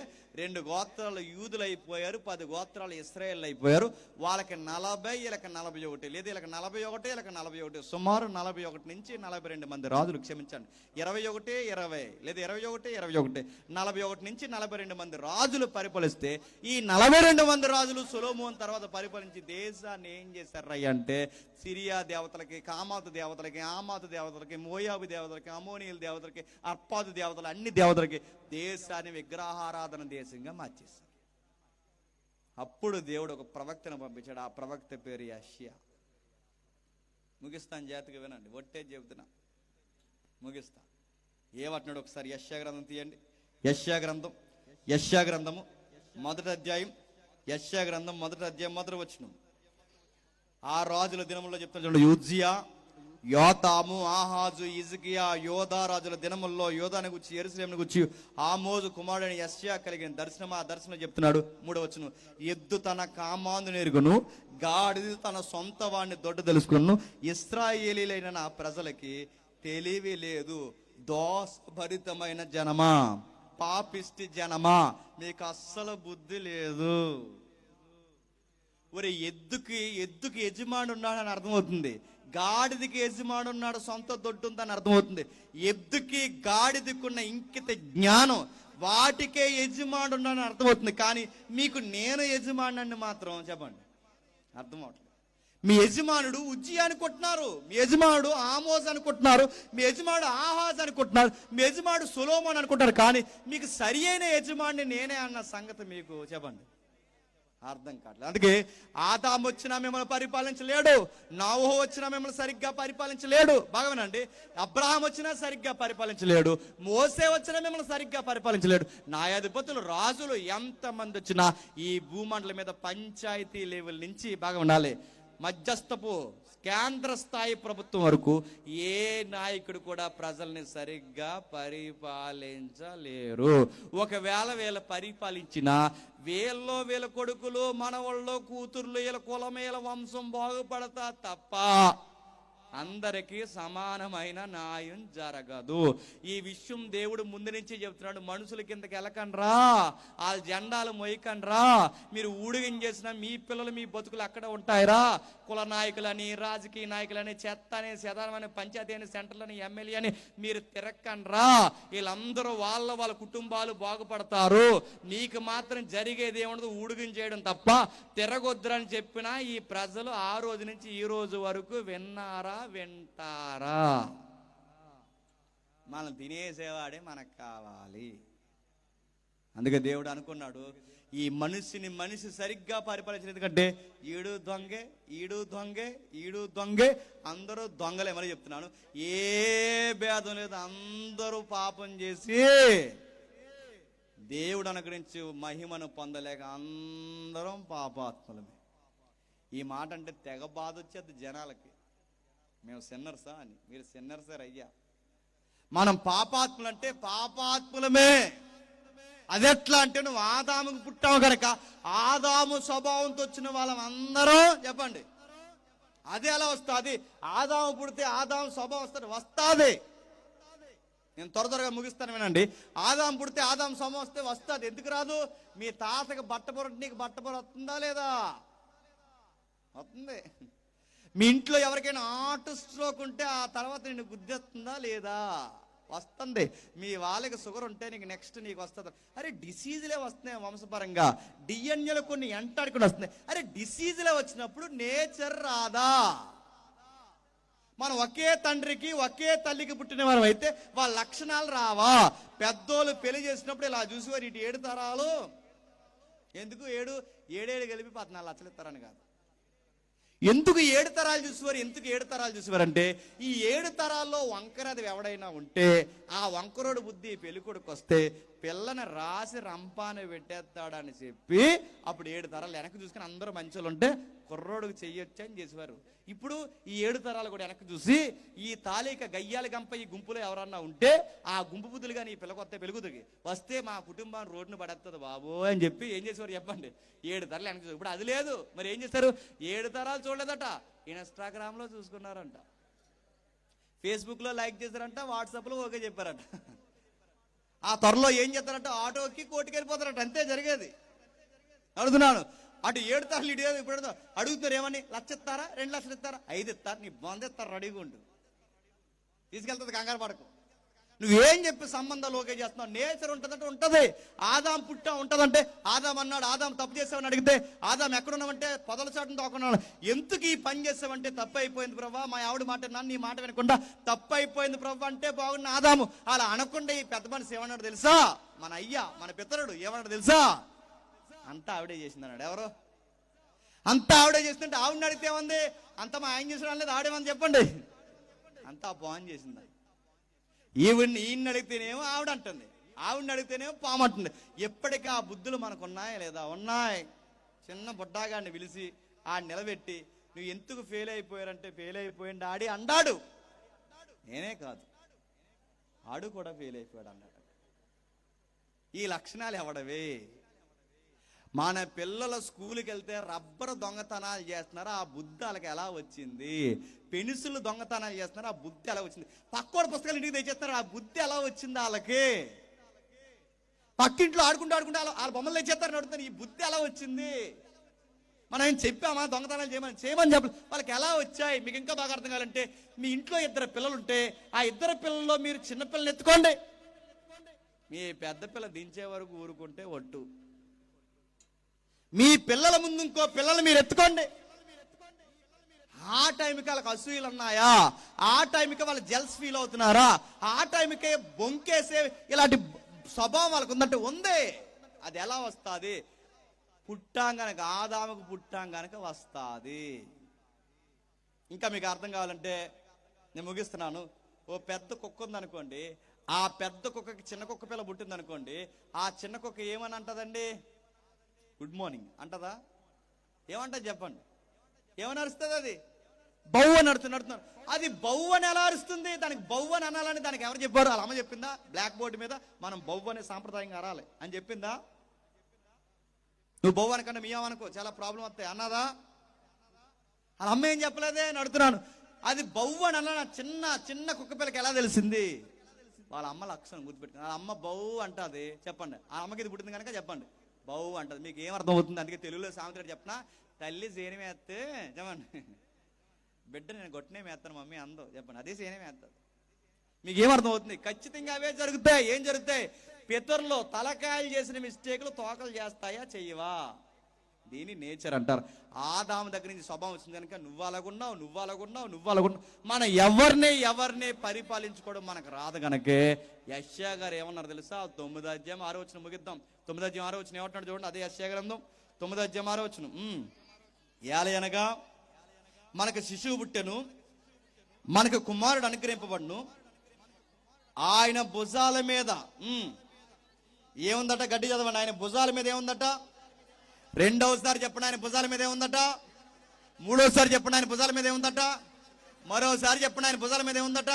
2 గోత్రాలు యూదులు అయిపోయారు, 10 గోత్రాలు ఇశ్రాయేల్ అయిపోయారు. వాళ్ళకి 40, వీళ్ళకి 41, లేదా వీళ్ళకి 41, వీళ్ళకి 41, సుమారు 41 నుంచి 42 మంది రాజులు, క్షమించండి 21, 20 లేదా 21, 21, 41 నుంచి 42 మంది రాజులు పరిపాలిస్తే ఈ 42 మంది రాజులు సొలొమోను తర్వాత పరిపాలించి దేశాన్ని ఏం చేశారు అంటే సిరియా దేవతలకి, కామాతు దేవతలకి, ఆమాతు దేవతలకి, మోయాబు దేవతలకి, అమోనీయుల దేవతలకి, అర్పాదు దేవతలు, అన్ని దేవతలకి దేశాన్ని విగ్రహారాధన దేశంగా మార్చేశారు. అప్పుడు దేవుడు ఒక ప్రవక్తను పంపించాడు. ఆ ప్రవక్త పేరు యెషయా. ముగిస్తాను, జాతిగా వినండి, ఒట్టే చెబుతున్నా, ముగిస్తా. ఏమంటున్నాడు ఒకసారి యెషయా గ్రంథం తీయండి. యెషయా గ్రంథము 1వ అధ్యాయం, యెషయా గ్రంథం 1వ అధ్యాయం 1వ వచనం. ఆ రాజుల దినముల్లో చెప్తాను చూడండి. యోజియా, యోతాము, ఆహాజు, హిజ్కియా, యోధా రాజుల దినముల్లో యోధాని గురించి, యెరూషలేమును గురించి ఆమోజు కుమారుడైన యెషయా కలిగిన దర్శనం. ఆ దర్శనం చెప్తున్నాడు 3వ వచనం. ఎద్దు తన కామాందును ఎరుగును, గాడిద తన సొంత వాడిని దొడ్డు తెలుసుకును. ఇశ్రాయేలీలైన నా ప్రజలకి తెలివి లేదు. దోషభరితమైన జనమా, పాపిష్టి జనమా, మీకు అస్సలు బుద్ధి లేదు. ఒరే, ఎద్దుకి యజమాని ఉన్నాడని అర్థమవుతుంది, గాడిదకి యజమాని ఉన్నాడు, సొంత దొడ్డు ఉందని అర్థమవుతుంది. ఎద్దుకి గాడిదకున్న ఇంకిత జ్ఞానం, వాటికే యజమాని ఉన్నాడని అర్థమవుతుంది. కానీ మీకు నేను యజమాని మాత్రం చెప్పండి అర్థమవుతుంది. మీ యజమానుడు ఉజ్జియా అనుకుంటున్నారు, మీ యజమానుడు ఆమోజ్ అనుకుంటున్నారు, మీ యజమానుడు ఆహాజ్ అనుకుంటున్నారు, మీ యజమానుడు సొలొమోను అనుకుంటారు. కానీ మీకు సరి అయిన యజమాని నేనే అన్న సంగతి మీకు చెప్పండి అర్థం కావట్లేదు. అందుకే ఆదాము వచ్చినా మిమ్మల్ని పరిపాలించలేడు, నోవహు వచ్చినా మిమ్మల్ని సరిగ్గా పరిపాలించలేడు. బాగా వినండి. అబ్రహాం వచ్చినా సరిగ్గా పరిపాలించలేడు, మోసే వచ్చినా మిమ్మల్ని సరిగ్గా పరిపాలించలేడు. న్యాయాధిపతులు, రాజులు ఎంతమంది వచ్చినా ఈ భూమండలం మీద పంచాయతీ లెవెల్ నుంచి బాగా ఉండాలి, మధ్యస్థపు కేంద్ర స్థాయి ప్రభుత్వం వరకు ఏ నాయకుడు కూడా ప్రజల్ని సరిగ్గా పరిపాలించలేరు. ఒకవేళ వీళ్ళ పరిపాలించినా వీళ్ళ కొడుకులు, మనవాళ్ళు, కూతుర్లు, వీళ్ళ కులం, వీళ్ళ వంశం బాగుపడతా తప్ప అందరికీ సమానమైన న్యాయం జరగదు. ఈ విషయం దేవుడు ముందు నుంచి చెప్తున్నాడు. మనుషుల కిందకి వెళ్ళకండ్రా, వాళ్ళ జెండాలు మొయ్యకండ్రా, మీరు ఊడిగం చేసిన మీ పిల్లలు, మీ బతుకులు అక్కడ ఉంటాయిరా. కుల నాయకులని, రాజకీయ నాయకులని, చెత్త అని, సెదారమని, పంచాయతీ అని, సెంటర్లని, ఎమ్మెల్యే అని మీరు తిరక్కండ్రా. వీళ్ళందరూ వాళ్ళ కుటుంబాలు బాగుపడతారు, నీకు మాత్రం జరిగేది ఏముండదు ఊడిగం చేయడం తప్ప, తిరగొద్దురని చెప్పినా ఈ ప్రజలు ఆ రోజు నుంచి ఈ రోజు వరకు వింటారా? మనం తినేసేవాడే మనకు కావాలి. అందుకే దేవుడు అనుకున్నాడు, ఈ మనిషి సరిగ్గా పరిపాలించలేదు. ఎందుకంటే ఈడు దొంగే, అందరూ దొంగలే. మరి చెప్తున్నాను, ఏ భేదం లేదు, అందరూ పాపం చేసి దేవుడు అనుగ్రహించి మహిమను పొందలేక అందరం పాపాత్ములమే. ఈ మాట అంటే తెగ బాధ వచ్చేది జనాలకి. మేము సిన్నర్సా అని, మీరు సిన్నర్సే అయ్యా. మనం పాపాత్ములంటే పాపాత్ములమే. అదెట్లా అంటే నువ్వు ఆదాముకు పుట్టావు కనుక ఆదాము స్వభావంతో వచ్చిన వాళ్ళం అందరూ చెప్పండి. అదే ఎలా వస్తుంది? ఆదాము పుడితే ఆదాము స్వభావం వస్తుంది. నేను త్వరగా ముగిస్తాను వినండి. ఆదాము పుడితే ఆదాము స్వభావం వస్తుంది. ఎందుకు రాదు? మీ తాతకి బట్టబొర, నీకు బట్టబొర వస్తుందా లేదా? వస్తుంది. మీ ఇంట్లో ఎవరికైనా హార్ట్ స్ట్రోక్ ఉంటే ఆ తర్వాత నేను గుద్దేస్తుందా లేదా? వస్తుంది. మీ వాళ్ళకి షుగర్ ఉంటే నీకు వస్తుంది. అరే డిసీజులే వస్తున్నాయి వంశపరంగా, డిఎన్ఏలో కొన్ని ఎంటాడుకుని వస్తున్నాయి. అరే డిసీజులే వచ్చినప్పుడు నేచర్ రాదా? మనం ఒకే తండ్రికి ఒకే తల్లికి పుట్టిన వారు అయితే వాళ్ళ లక్షణాలు రావా? పెద్దోళ్ళు పెళ్లి చేసినప్పుడు ఇలా చూసేవారు, ఇటు 7 తరాలు ఎందుకు ఏడేడు కలిపి 14 లక్షలు ఇస్తారని కాదు. ఎందుకు 7 తరాలు చూసేవారు? ఎందుకు 7 తరాలు చూసేవారంటే ఈ 7 తరాల్లో వంకరది ఎవడైనా ఉంటే ఆ వంకరోడు బుద్ధి పెళ్ళికొడుకు వస్తే పిల్లని రాసి రంపాన పెట్టేస్తాడని చెప్పి అప్పుడు 7 తరాలు వెనక్కి చూసుకుని అందరూ మంచోళ్ళు ఉంటే కుర్రోడుకు చెయ్యొచ్చు అని చేసేవారు. ఇప్పుడు ఈ 7 తరాలు కూడా వెనక్కి చూసి ఈ తాలిక గయ్యాలి గంప ఈ గుంపులో ఎవరన్నా ఉంటే ఆ గుంపు బుద్ధులు కానీ ఈ పిల్లకొత్త పెరుగుతుంది వస్తే మా కుటుంబాన్ని రోడ్డును పడేస్తుంది బాబు అని చెప్పి ఏం చేసేవారు చెప్పండి? 7 తరాలు వెనక్కి చూసి. ఇప్పుడు అది లేదు. మరి ఏం చేస్తారు? 7 తరాలు చూడలేదట, ఇన్స్టాగ్రామ్లో చూసుకున్నారంట, ఫేస్బుక్లో లైక్ చేశారంట, వాట్సాప్లో ఓకే చెప్పారట. ఆ త్వరలో ఏం చేస్తారంట? ఆటోకి కోర్టుకి వెళ్ళిపోతారట. అంతే జరిగేది. అడుగుతున్నాను. అటు 7 తరాలు ఇటు ఇప్పుడు అడుగుతారు ఏమని? 1 లక్ష ఇస్తారా, 2 లక్షలు ఇస్తారా, 5 ఇస్తారు, నీ బంధ ఇస్తారు, రెడీగా ఉండు, తీసుకెళ్తుంది, కంగారు పడకు. నువ్వేం చెప్పి సంబంధాలు ఓకే చేస్తున్నావు? నేచర్ ఉంటుందంటే ఉంటుంది. ఆదాం పుట్టా ఉంటుందంటే ఆదాం అన్నాడు, ఆదాం తప్పు చేసావని అడిగితే ఆదాం ఎక్కడున్నావంటే పొదల చాటును తోకున్నాడు. ఎందుకు ఈ పని చేసావంటే తప్పు అయిపోయింది ప్రభా, మా ఆవిడ మాట నన్ను నీ మాట వినకుండా తప్పు అయిపోయింది ప్రభా అంటే బాగున్న ఆదాము అలా అనకుండా ఈ పెద్ద మనిషి ఏమన్నాడు తెలుసా? మన అయ్యా మన పితరుడు ఏమన్నాడు తెలుసా? అంతా ఆవిడే చేసింది అన్నాడు. ఎవరు? అంతా ఆవిడే చేస్తుంటే ఆవిడని అడిగితే ఏమంది? అంత మా ఆయన చేసిన లేదు, ఆవిడేమని చెప్పండి. అంతా పాన్ చేసింది. ఈయన్ని అడిగితేనేమో ఆవిడ అంటుంది, ఆవిడని అడిగితేనేమో పాము అంటుంది. ఎప్పటికీ ఆ బుద్ధులు మనకు ఉన్నాయా లేదా? ఉన్నాయి. చిన్న బుడ్డాగాడిని పిలిచి ఆ నిలబెట్టి నువ్వు ఎందుకు ఫెయిల్ అయిపోయారంటే ఫెయిల్ అయిపోయింది ఆడి అన్నాడు. నేనే కాదు, ఆడు కూడా ఫెయిల్ అయిపోయాడు అన్నాడు. ఈ లక్షణాలు ఎవడవే? మన పిల్లల స్కూల్కి వెళ్తే రబ్బర్ దొంగతనాలు చేస్తున్నారు, ఆ బుద్ధి వాళ్ళకి ఎలా వచ్చింది? పెన్సిల్ దొంగతనాలు చేస్తున్నారు, ఆ బుద్ధి ఎలా వచ్చింది? పక్కోడి పుస్తకాలు ఇంటికి తెచ్చేస్తున్నారు, ఆ బుద్ధి ఎలా వచ్చింది వాళ్ళకి? పక్కింట్లో ఆడుకుంటూ వాళ్ళ బొమ్మలు తెచ్చేస్తారు, అడుగుతారు, ఈ బుద్ధి ఎలా వచ్చింది? మనం ఏం చెప్పామా దొంగతనాలు చేయమని చెప్పాలి? వాళ్ళకి ఎలా వచ్చాయి? మీకు ఇంకా బాగా అర్థం కావాలంటే మీ ఇంట్లో 2 పిల్లలు ఉంటే ఆ 2 పిల్లల్లో మీరు చిన్నపిల్లని ఎత్తుకోండి, మీ పెద్ద పిల్ల దించే వరకు ఊరుకుంటే ఒట్టు. మీ పిల్లల ముందు ఇంకో పిల్లలు మీరు ఎత్తుకోండి, ఆ టైంకి వాళ్ళకి అసూయలు ఉన్నాయా? ఆ టైంకి వాళ్ళు జెల్స్ ఫీల్ అవుతున్నారా? ఆ టైంకే బొంకేసే ఇలాంటి స్వభావం వాళ్ళకు ఉందంటే ఉంది. అది ఎలా వస్తుంది? పుట్టాంగనక ఆదాముకు పుట్టాంగనక వస్తుంది. ఇంకా మీకు అర్థం కావాలంటే నేను ముగిస్తున్నాను. ఓ పెద్ద కుక్క ఉందనుకోండి, ఆ పెద్ద కుక్కకి చిన్న కుక్క పిల్ల పుట్టింది అనుకోండి, ఆ చిన్న కుక్క ఏమని అంటదండి? Good morning అంటదా? ఏమంటది చెప్పండి? ఏమని అరుస్తుంది? అది బౌ అని నడుతున్నారు. అది బౌ అని ఎలా అరుస్తుంది? దానికి బౌ అని అనాలని దానికి ఎవరు చెప్పారు? వాళ్ళ అమ్మ చెప్పిందా? బ్లాక్ బోర్డు మీద మనం బౌ అనే సాంప్రదాయంగా అరాలి అని చెప్పిందా? నువ్వు బౌ అనకన్నా మీ అనుకో చాలా ప్రాబ్లం వస్తాయి అన్నదా? వాళ్ళ అమ్మ ఏం చెప్పలేదే నడుతున్నాను. అది బౌ అని అన్న చిన్న చిన్న కుక్క పిల్లకి ఎలా తెలిసింది? వాళ్ళ అమ్మ లక్షణం గుర్తుపెట్టుకుని వాళ్ళ అమ్మ బౌ అంటది. చెప్పండి, ఆ అమ్మకి ఇది పుట్టింది కనుక చెప్పండి బౌ అంటది. మీకు ఏం అర్థం అవుతుంది? అందుకే తెలుగులో సామెత చెప్పిన తల్లి సేని మేస్తే చెప్పండి, బిడ్డ నేను గొట్టనే మేస్తాను మమ్మీ అందో చెప్పండి, అదే సేనే మేస్తుంది. మీకు ఏమర్థం అవుతుంది? ఖచ్చితంగా అవే జరుగుతాయి. ఏం జరుగుతాయి? పితరులో తలకాయలు చేసిన మిస్టేక్లు తోకలు చేస్తాయా చెయ్యవా? దీని నేచర్ అంటారు. ఆదాము దగ్గర నుంచి స్వభావం వచ్చింది కనుక నువ్వు అలాగున్నావు. మనం ఎవరిని పరిపాలించుకోవడం మనకు రాదు కనుకే యెషయా గారు ఏమన్నారు తెలుసా? 9వ అధ్యాయం 6వ వచనం ముగిద్దాం. 9వ అధ్యాయం 6వ వచనం ఏమంటున్నాడు చూడండి. అదే యెషయా గ్రంథం 9వ అధ్యాయం 6వ వచనం. ఏలయనగా మనకు శిశువు పుట్టెను, మనకు కుమారుడు అనుగ్రహింపబడును, ఆయన భుజాల మీద ఏముందట? గడ్డి చదవండి. ఆయన భుజాల మీద ఏముందట? రెండవసారి చెప్పండి, ఆయన భుజాల మీద ఏముందట? మూడోసారి చెప్పండి, ఆయన భుజాల మీద ఏముందట? మరోసారి చెప్పండి, ఆయన భుజాల మీద ఏముందట?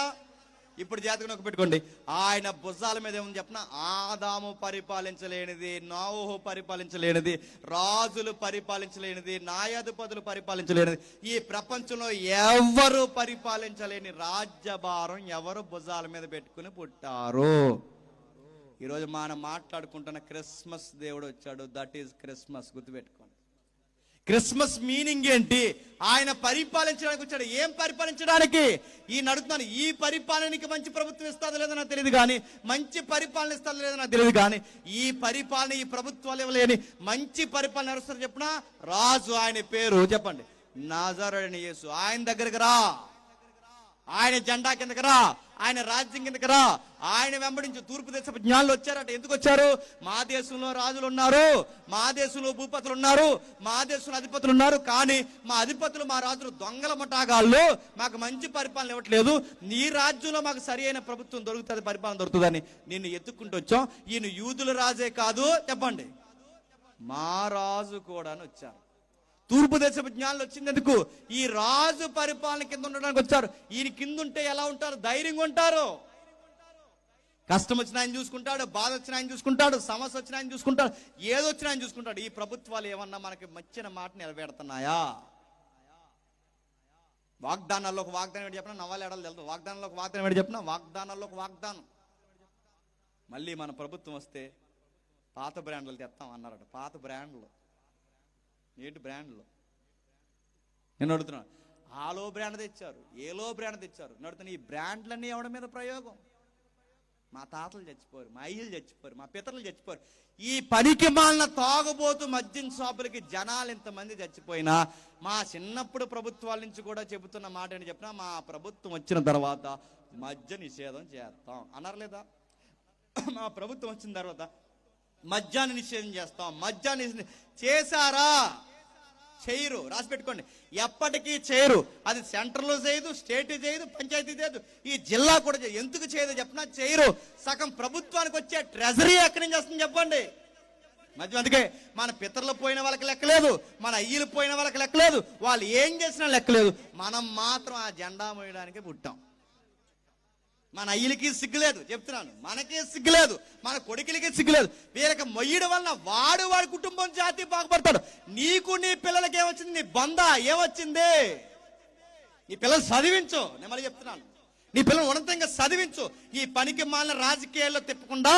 ఇప్పుడు జాతకం నొక్కి పెట్టుకోండి. ఆయన భుజాల మీద ఏముంది చెప్పిన? ఆదాము పరిపాలించలేనిది, నోవహు పరిపాలించలేనిది, రాజులు పరిపాలించలేనిది, న్యాయాధిపతులు పరిపాలించలేనిది, ఈ ప్రపంచంలో ఎవరు పరిపాలించలేని రాజ్యభారం ఎవరు భుజాల మీద పెట్టుకుని పుట్టారు. ఈరోజు మనం మాట్లాడుకుంటున్న క్రిస్మస్ దేవుడు వచ్చాడు. That is Christmas. గుర్తుపెట్టుకోండి. క్రిస్మస్ మీనింగ్ ఏంటి? ఆయన పరిపాలించడానికి వచ్చాడు. ఏం పరిపాలించడానికి? ఈ నడుతున్నాను. ఈ పరిపాలనకి మంచి ప్రభుత్వం ఇస్తుందో లేదో నాకు తెలియదు కానీ, మంచి పరిపాలన ఇస్తుందో లేదో నాకు తెలియదు కానీ, ఈ పరిపాలన ఈ ప్రభుత్వాలు ఇవ్వలేని మంచి పరిపాలన నడుస్తారు చెప్పిన రాజు. ఆయన పేరు చెప్పండి, నజరేయుడైన యేసు. ఆయన దగ్గరికి రా. ఆయన జెండా కిందకి రా, ఆయన రాజ్యం కిందకి రా, ఆయన వెంబడించి తూర్పు దేశపు జ్ఞానులు వచ్చారట. ఎందుకు వచ్చారు? మా దేశంలో రాజులు ఉన్నారు, మా దేశంలో భూపతులు ఉన్నారు, మా దేశంలో అధిపతులు ఉన్నారు, కానీ మా అధిపతులు మా రాజులు దొంగల ముఠాగాళ్ళు, మాకు మంచి పరిపాలన ఇవ్వట్లేదు, నీ రాజ్యంలో మాకు సరి అయిన ప్రభుత్వం దొరుకుతుంది, పరిపాలన దొరుకుతుందని నిన్ను ఎత్తుక్కుంటూ వచ్చాం. ఈయన యూదుల రాజే కాదు, చెప్పండి, మా రాజు కూడా అని వచ్చారు. తూర్పు దేశపు జ్ఞానులు వచ్చింది ఎందుకు? ఈ రాజు పరిపాలన కింద ఉండడానికి వచ్చారు. ఈయన కింద ఉంటే ఎలా ఉంటారు? ధైర్యంగా ఉంటారు. కష్టం వచ్చిన ఆయన చూసుకుంటాడు, బాధ వచ్చిన ఆయన చూసుకుంటాడు, సమస్య వచ్చిన ఆయన చూసుకుంటాడు, ఏదో వచ్చిన ఆయన చూసుకుంటాడు. ఈ ప్రభుత్వాలు ఏమన్నా మనకి మచ్చిన మాట నిలబెడుతున్నాయా? వాగ్దానాల్లో ఒక వాగ్దానం ఏంటి చెప్పినా నవ్వాలి ఎడలు తెలుసు. వాగ్దానంలో ఒక వాగ్దానం ఏంటి చెప్పినా వాగ్దానాల్లో ఒక వాగ్దానం. మళ్ళీ మన ప్రభుత్వం వస్తే పాత బ్రాండ్లు తెస్తాం అన్నారట. పాత బ్రాండ్లు ఏంటి? బ్రాండ్లు నేను అడుగుతున్నాను. ఆలో బ్రాండ్ తెచ్చారు, ఏలో బ్రాండ్ తెచ్చారు. నేను అడుగుతున్నా, ఈ బ్రాండ్లన్నీ ఎవడి మీద ప్రయోగం? మా తాతలు చచ్చిపోరు, మా అయ్యలు చచ్చిపోరు, మా పితరులు చచ్చిపోరు. ఈ పనికి మాలిన తాగుబోతు మద్యం షాపులకి జనాలు ఇంతమంది చచ్చిపోయినా మా చిన్నప్పుడు ప్రభుత్వాల నుంచి కూడా చెబుతున్న మాట ఏంటి చెప్పినా, మా ప్రభుత్వం వచ్చిన తర్వాత మద్య నిషేధం చేస్తాం అన్నారు లేదా? మా ప్రభుత్వం వచ్చిన తర్వాత మద్యాన్ని నిషేధం చేస్తాం. మద్యాన్ని చేశారా? చేయరు. రాసి పెట్టుకోండి, ఎప్పటికీ చేయరు. అది సెంట్రల్లో చేయదు, స్టేట్ చేయదు, పంచాయతీ చేయదు, ఈ జిల్లా కూడా చేయదు. ఎందుకు చేయదు చెప్పినా చేయరు. సగం ప్రభుత్వానికి వచ్చే ట్రెజరీ ఎక్కడి నుంచి వస్తుంది చెప్పండి? మధ్య అందుకే మన పితరులు పోయిన వాళ్ళకి లెక్కలేదు, మన అయ్యలు పోయిన వాళ్ళకి లెక్కలేదు, వాళ్ళు ఏం చేసినా లెక్కలేదు. మనం మాత్రం ఆ జెండా మోయడానికి పుట్టాం. మన అయ్యలకి సిగ్గులేదు, చెప్తున్నాను, మనకే సిగ్గులేదు, మన కొడుకులకి సిగ్గులేదు. వీళ్ళకి మొయ్యడం వల్ల వాడి కుటుంబం జాతి బాగుపడతాడు. నీకు నీ పిల్లలకి ఏమొచ్చింది? నీ బంధ ఏమొచ్చింది? నీ పిల్లలు చదివించు. నేను మళ్ళీ చెప్తున్నాను, నీ పిల్లలు ఉన్నతంగా చదివించు. ఈ పనికి మాలిన రాజకీయాల్లో తిప్పకుండా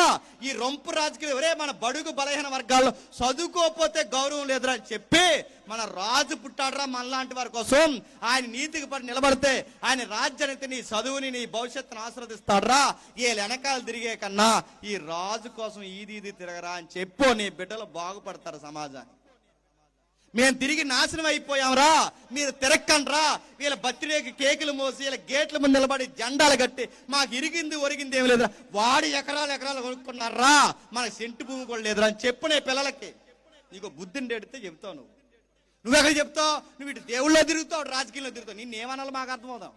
ఈ రొంపు రాజకీయాలు, ఒరే మన బడుగు బలహీన వర్గాల్లో చదువుకోకపోతే గౌరవం లేదురా అని చెప్పి మన రాజు పుట్టాడరా మనలాంటి వారి కోసం. ఆయన నీతికి పడి నిలబడితే ఆయన రాజ్యానికి నీ చదువుని నీ భవిష్యత్తును ఆశీర్వదిస్తాడరా. వీళ్ళ వెనకాల తిరిగే కన్నా ఈ రాజు కోసం ఇది తిరగరా అని చెప్పు. నీ బిడ్డలు బాగుపడతారు సమాజాన్ని. మేము తిరిగి నాశనం అయిపోయాంరా, మీరు తిరక్కండ్రా. వీళ్ళ బర్త్డేకి కేకులు మోసి వీళ్ళ గేట్ల ముందు నిలబడి జెండాలు కట్టి మాకు ఇరిగింది ఒరిగింది ఏమి లేదురా, వాడి ఎకరాలు కొనుక్కున్నారా, మనకు సెంటు భూమి కూడా లేదురా అని చెప్పు నీ పిల్లలకి. నీకు బుద్ధిని ఎడితే చెప్తావు. నువ్వెక్కడ చెప్తావు? నువ్వు ఇటు దేవుళ్ళో తిరుగుతావు, రాజకీయంలో తిరుగుతావు. నిన్ను ఏమనాలో మాకు అర్థమవుతావు.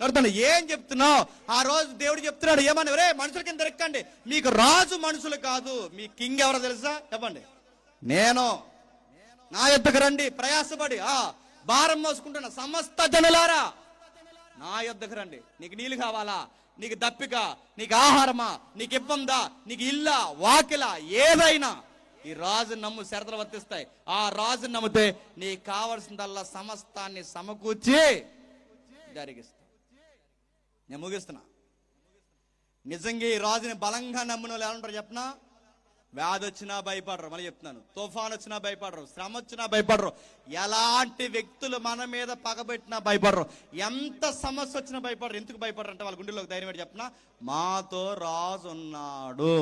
నడుతాను ఏం చెప్తున్నావు? ఆ రోజు దేవుడు చెప్తున్నాడు ఏమని, రే మనుషుల కింద తిరక్కండి, మీకు రాజు మనుషులు కాదు, మీ కింగ్ ఎవరో తెలుసా చెప్పండి? నేను. నా యొద్దకు రండి ప్రయాసపడి భారం మోసుకుంటున్న సమస్త జనులారా, నా యొద్దకు రండి. నీకు నీళ్ళు కావాలా, నీకు దప్పిక, నీకు ఆహారమా, నీకు ఇబ్బందా, నీకు ఇల్లా వాకిలా ఏదైనా ఈ రాజు నమ్ము, షరతులు వర్తిస్తాయి. ఆ రాజు నమ్మితే నీకు కావలసిందల్లా సమస్తాన్ని సమకూర్చి జరిగిస్తా. నేను ముగిస్తున్నా. నిజంగా ఈ రాజుని బలంగా నమ్మిన వాళ్ళు ఎలా ఉంటారు చెప్పనా? వ్యాధి వచ్చినా భయపడరు, మళ్ళీ చెప్తున్నాను, తుఫాన్ వచ్చినా భయపడరు, శ్రమ వచ్చినా భయపడరు, ఎలాంటి వ్యక్తులు మన మీద పగబెట్టినా భయపడరు, ఎంత సమస్య వచ్చినా భయపడరు. ఎందుకు భయపడరు అంటే వాళ్ళ గుండెలోకి ధైర్యం ఏంటి చెప్పనా? మాతో రాజు ఉన్నాడు,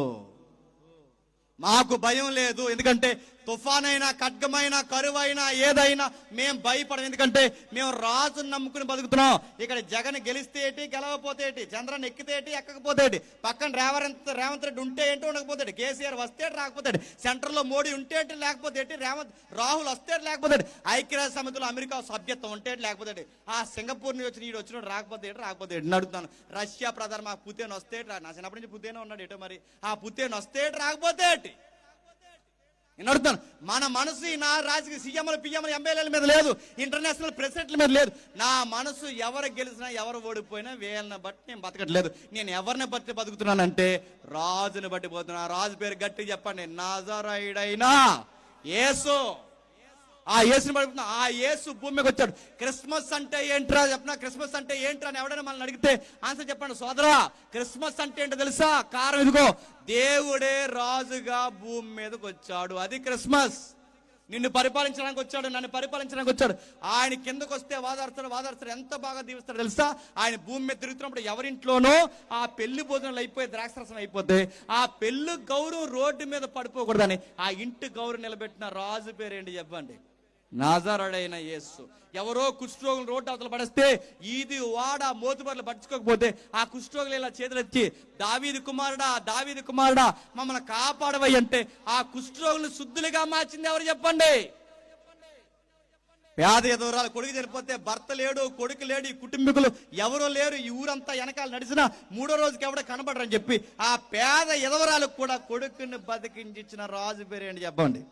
మాకు భయం లేదు. ఎందుకంటే తుఫాన్ అయినా, ఖడ్గమైనా, కరువైనా, ఏదైనా మేము భయపడం. ఎందుకంటే మేము రాజును నమ్ముకుని బతుకుతున్నాం. ఇక్కడ జగన్ గెలిస్తే ఏంటి, గెలవపోతే ఏంటి, చంద్రన్ ఎక్కితే ఏంటి, ఎక్కకపోతే ఏంటి, పక్కన రేవంత్ రెడ్డి ఉంటే ఏంటో ఉండకపోతే, కేసీఆర్ వస్తే రాకపోతే, సెంటర్లో మోడీ ఉంటే ఏంటి లేకపోతే ఏంటి, రాహుల్ వస్తే లేకపోతే, ఐక్యరాజ్య సమితిలో అమెరికా సభ్యత్వం ఉంటే లేకపోతే, ఆ సింగపూర్ నుంచి వచ్చి వచ్చిన రాకపోతే అడుగుతాను. రష్యా ప్రధాని మాకు పుతిన్ వస్తే, నా చిన్నప్పటి నుంచి పుతిన్ ఉన్నాడు ఏటో మరి, ఆ పుతిన్ వస్తే రాకపోతే నేను అడుగుతాను. మన మనసు నా రాజకీయ సీఎంలు, పిఎంలు, ఎమ్మెల్యేల మీద లేదు, ఇంటర్నేషనల్ ప్రెసిడెంట్ల మీద లేదు. నా మనసు ఎవరు గెలిచినా ఎవరు ఓడిపోయినా వీళ్ళని బట్టి నేను బతకట్లేదు. నేను ఎవరిని బట్టి బతుకుతున్నానంటే రాజుని బట్టి పోతున్నా. రాజు పేరు గట్టి చెప్పండి, నజరేయుడైన యేసు. ఆ యేసుని పడుతున్నా. ఆ యేసు భూమికి వచ్చాడు. క్రిస్మస్ అంటే ఏంట్రా చెప్పినా, క్రిస్మస్ అంటే ఏంట్రా అని ఎవడైనా మనల్ని అడిగితే ఆన్సర్ చెప్పండి సోదరా. క్రిస్మస్ అంటే ఏంటో తెలుసా? కారణం ఇదిగో, దేవుడే రాజుగా భూమి మీదకి వచ్చాడు, అది క్రిస్మస్. నిన్ను పరిపాలించడానికి వచ్చాడు, నన్ను పరిపాలించడానికి వచ్చాడు. ఆయన కిందకు వస్తే వాదాడుతాడు, ఎంత బాగా దీవిస్తాడు తెలుసా? ఆయన భూమి మీద తిరుగుతున్నప్పుడు ఎవరింట్లోనో ఆ పెళ్లి భోజనాలు అయిపోయి ద్రాక్షరసం అయిపోతే ఆ పెళ్లి గౌరవం రోడ్డు మీద పడిపోకూడదని ఆ ఇంటి గౌరవం నిలబెట్టిన రాజు పేరేంటి చెప్పండి? నాజరుడైన యేసు. ఎవరో కుష్ఠరోగులు రోడ్డు అవతల పడేస్తే ఈది వాడ మోతుబర్లు పట్టించుకోకపోతే ఆ కుష్ఠరోగులు ఇలా చేతులెత్తి దావీదు కుమారుడా మమ్మల్ని కాపాడవై అంటే ఆ కుష్ఠరోగులను శుద్ధులుగా మార్చింది ఎవరు చెప్పండి? పేద ఎదవరాలు కొడుకు చనిపోతే భర్త లేడు, కొడుకు లేడు, ఈ కుటుంబీకులు ఎవరో లేరు, ఈ ఊరంతా వెనకాల నడిచినా 3వ రోజుకి ఎవడో కనబడరని చెప్పి ఆ పేద ఎదవరాలకు కూడా కొడుకుని బతికించిన రాజు పేరు ఏంటి చెప్పండి?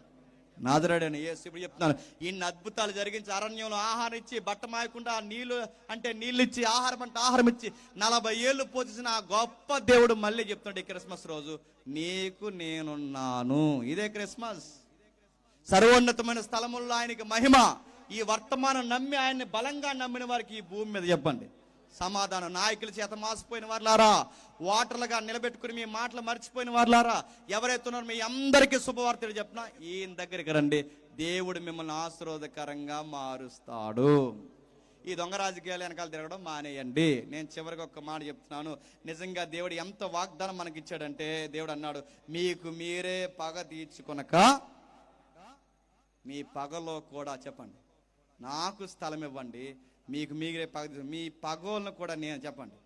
నాజరుడైన యేసు. ఇప్పుడు చెప్తున్నాను, ఇన్ని అద్భుతాలు జరిగించి అరణ్యంలో ఆహారం ఇచ్చి బట్ట మాయకుండా నీళ్లు అంటే నీళ్ళు ఇచ్చి ఆహారం అంటే ఆహారం ఇచ్చి 40 ఏళ్ళు పోసేసిన ఆ గొప్ప దేవుడు మళ్ళీ చెప్తున్నాడు ఈ క్రిస్మస్ రోజు, నీకు నేనున్నాను. ఇదే క్రిస్మస్. సర్వోన్నతమైన స్థలముల్లో ఆయనకి మహిమ. ఈ వర్తమానం నమ్మి ఆయన్ని బలంగా నమ్మిన వారికి ఈ భూమి మీద చెప్పండి సమాధానం. నాయకుల చేత మాసిపోయిన వారులారా, ఓటర్లుగా నిలబెట్టుకుని మీ మాటలు మర్చిపోయిన వారులారా, ఎవరైతే ఉన్నారో మీ అందరికీ శుభవార్తలు చెప్పినా ఈయన దగ్గరికి రండి, దేవుడు మిమ్మల్ని ఆశీర్వాదకరంగా మారుస్తాడు. ఈ దొంగ రాజకీయాలు వెనకాల తిరగడం మానేయండి. నేను చివరికి ఒక్క మాట చెప్తున్నాను, నిజంగా దేవుడు ఎంత వాగ్దానం మనకి ఇచ్చాడంటే, దేవుడు అన్నాడు, మీకు మీరే పగ తీర్చుకొనక మీ పగలో కూడా చెప్పండి నాకు స్థలం ఇవ్వండి, మీకు మీరే పగ, మీ పగోలను కూడా నేను చెప్పండి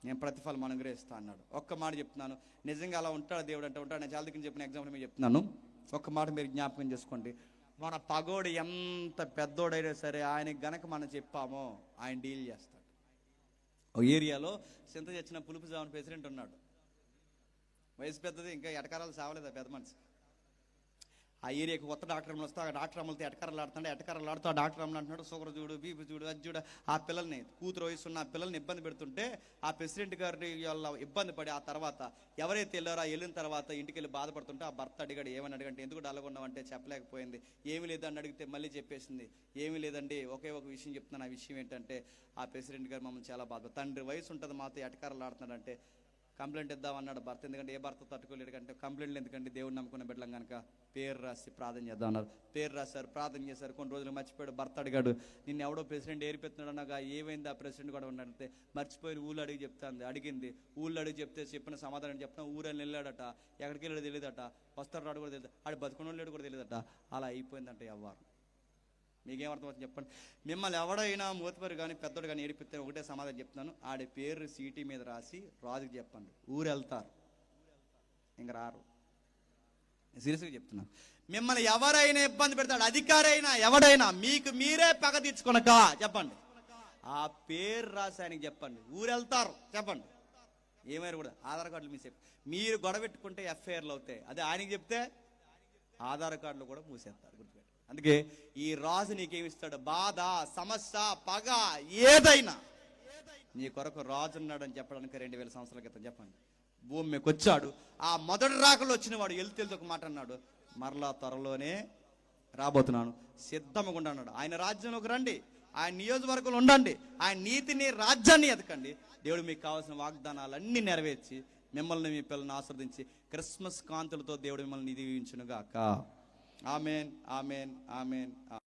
నేను ప్రతిఫలం అనుగ్రహిస్తా అన్నాడు. ఒక్క మాట చెప్తున్నాను, నిజంగా అలా ఉంటాడు దేవుడు అంటే ఉంటాడు. నేను చాలా దగ్గర చెప్పిన ఎగ్జాంపుల్ మీరు చెప్తున్నాను, ఒక్క మాట మీరు జ్ఞాపకం చేసుకోండి. మన పగోడు ఎంత పెద్దోడైనా సరే ఆయనకి గనక మనం చెప్పామో ఆయన డీల్ చేస్తాడు. ఒక ఏరియాలో చింత చచ్చిన పులుపు జామున ప్రెసిడెంట్ ఉన్నాడు. వయసు పెద్దది, ఇంకా ఎటకారాలు సావలేదు ఆ పెద్ద మనిషి. ఆ ఏరియాకి కొత్త డాక్టర్ అమ్మలు వస్తే ఆ డాక్టర్ అమ్మలతో ఎటకరాలు ఆడుతూ ఆ డాక్టర్ అమ్మలు అంటున్నాడు, షుగర్ చూడు, బీపీ చూడు, అది చూడు. ఆ పిల్లల్ని కూతురు వయసున్న ఆ పిల్లల్ని ఇబ్బంది పెడుతుంటే ఆ ప్రెసిడెంట్ గారి వాళ్ళ ఇబ్బంది పడి ఆ తర్వాత ఎవరైతే వెళ్ళారో ఆ వెళ్ళిన తర్వాత ఇంటికి వెళ్ళి బాధపడుతుంటే ఆ భర్త అడిగాడు, ఏమని అడిగంటే ఎందుకు డల్లగొన్నావంటే చెప్పలేకపోయింది. ఏమీ లేదని అడిగితే మళ్ళీ చెప్పేసింది, ఏమీ లేదండి ఒకే ఒక విషయం చెప్తున్నాను. ఆ విషయం ఏంటంటే ఆ ప్రెసిడెంట్ గారు మమ్మల్ని చాలా బాధ, తండ్రి వయసు ఉంటుంది మాతో ఎటకారాలు ఆడుతున్నాడంటే కంప్లైంట్ ఇద్దామన్నాడు భర్త. ఎందుకంటే ఏ భర్త తట్టుకోలేడు కంటే కంప్లైంట్లు ఎందుకంటే దేవుడు నమ్ముకున్న బిడ్డలం కనుక పేరు రాసి ప్రార్థన చేద్దాం అన్నారు. పేరు రాశారు, ప్రార్థన చేశారు. కొన్ని రోజులు మర్చిపోయాడు. భర్త అడిగాడు, నిన్ను ఎవడో ప్రెసిడెంట్ ఏరిపెత్తున్నాడు అన్నాగా, ఏమైంది ఆ ప్రెసిడెంట్ కూడా ఉన్నాడంటే మర్చిపోయి ఊళ్ళో అడిగి చెప్తాంది. అడిగింది, ఊళ్ళో అడిగి చెప్తే చెప్పిన సమాధానం చెప్తాం. ఊరని వెళ్ళాడట, ఎక్కడికి వెళ్ళాడు తెలియదట, వస్తాడు రాడు కూడా తెలియదు, ఆడు బతుకున్న లేడు కూడా తెలియదట. అలా అయిపోయిందంట వ్యవహారం. మీకేమర్థమవుతుంది చెప్పండి? మిమ్మల్ని ఎవడైనా మూతపరి కానీ పెద్దోడు కానీ ఏడిపిస్తే ఒకటే సమాధానం చెప్తున్నాను, ఆడి పేరు సీటీ మీద రాసి రాజుకి చెప్పండి, ఊరు వెళ్తారు, ఇంక రారు. సీరియస్గా చెప్తున్నాను, మిమ్మల్ని ఎవరైనా ఇబ్బంది పెడతాడు, అధికారి అయినా ఎవడైనా, మీకు మీరే పగ తీర్చుకొనక చెప్పండి, ఆ పేరు రాసి ఆయనకి చెప్పండి, ఊరు వెళ్తారు చెప్పండి. ఏమైనా కూడా ఆధార్ కార్డులు మీ మీరు గొడవ పెట్టుకుంటే ఎఫ్ఐఆర్లు అవుతాయి, అదే ఆయనకి చెప్తే ఆధార్ కార్డులు కూడా మూసేస్తారు. గుర్తుపెట్టి. అందుకే ఈ రాజు నీకేమిస్తాడు? బాధ, సమస్య, పగ ఏదైనా నీ కొరకు రాజు ఉన్నాడని చెప్పడానికి 2000 సంవత్సరాల క్రితం చెప్పండి భూమి మీదకి వచ్చాడు. ఆ మొదటి రాకలో వచ్చిన వాడు వెళ్తూ ఒక మాట అన్నాడు, మరలా త్వరలోనే రాబోతున్నాను, సిద్ధంగా ఉండన్నాడు. ఆయన రాజ్యంలోకి రండి, ఆయన నియోజకవర్గంలో ఉండండి, ఆయన నీతిని రాజ్యాన్ని ఎదకండి. దేవుడు మీకు కావాల్సిన వాగ్దానాలన్నీ నెరవేర్చి మిమ్మల్ని మీ పిల్లల్ని ఆస్వాదించి క్రిస్మస్ కాంతులతో దేవుడు మిమ్మల్ని దీవించును గాక. Amen, amen, amen.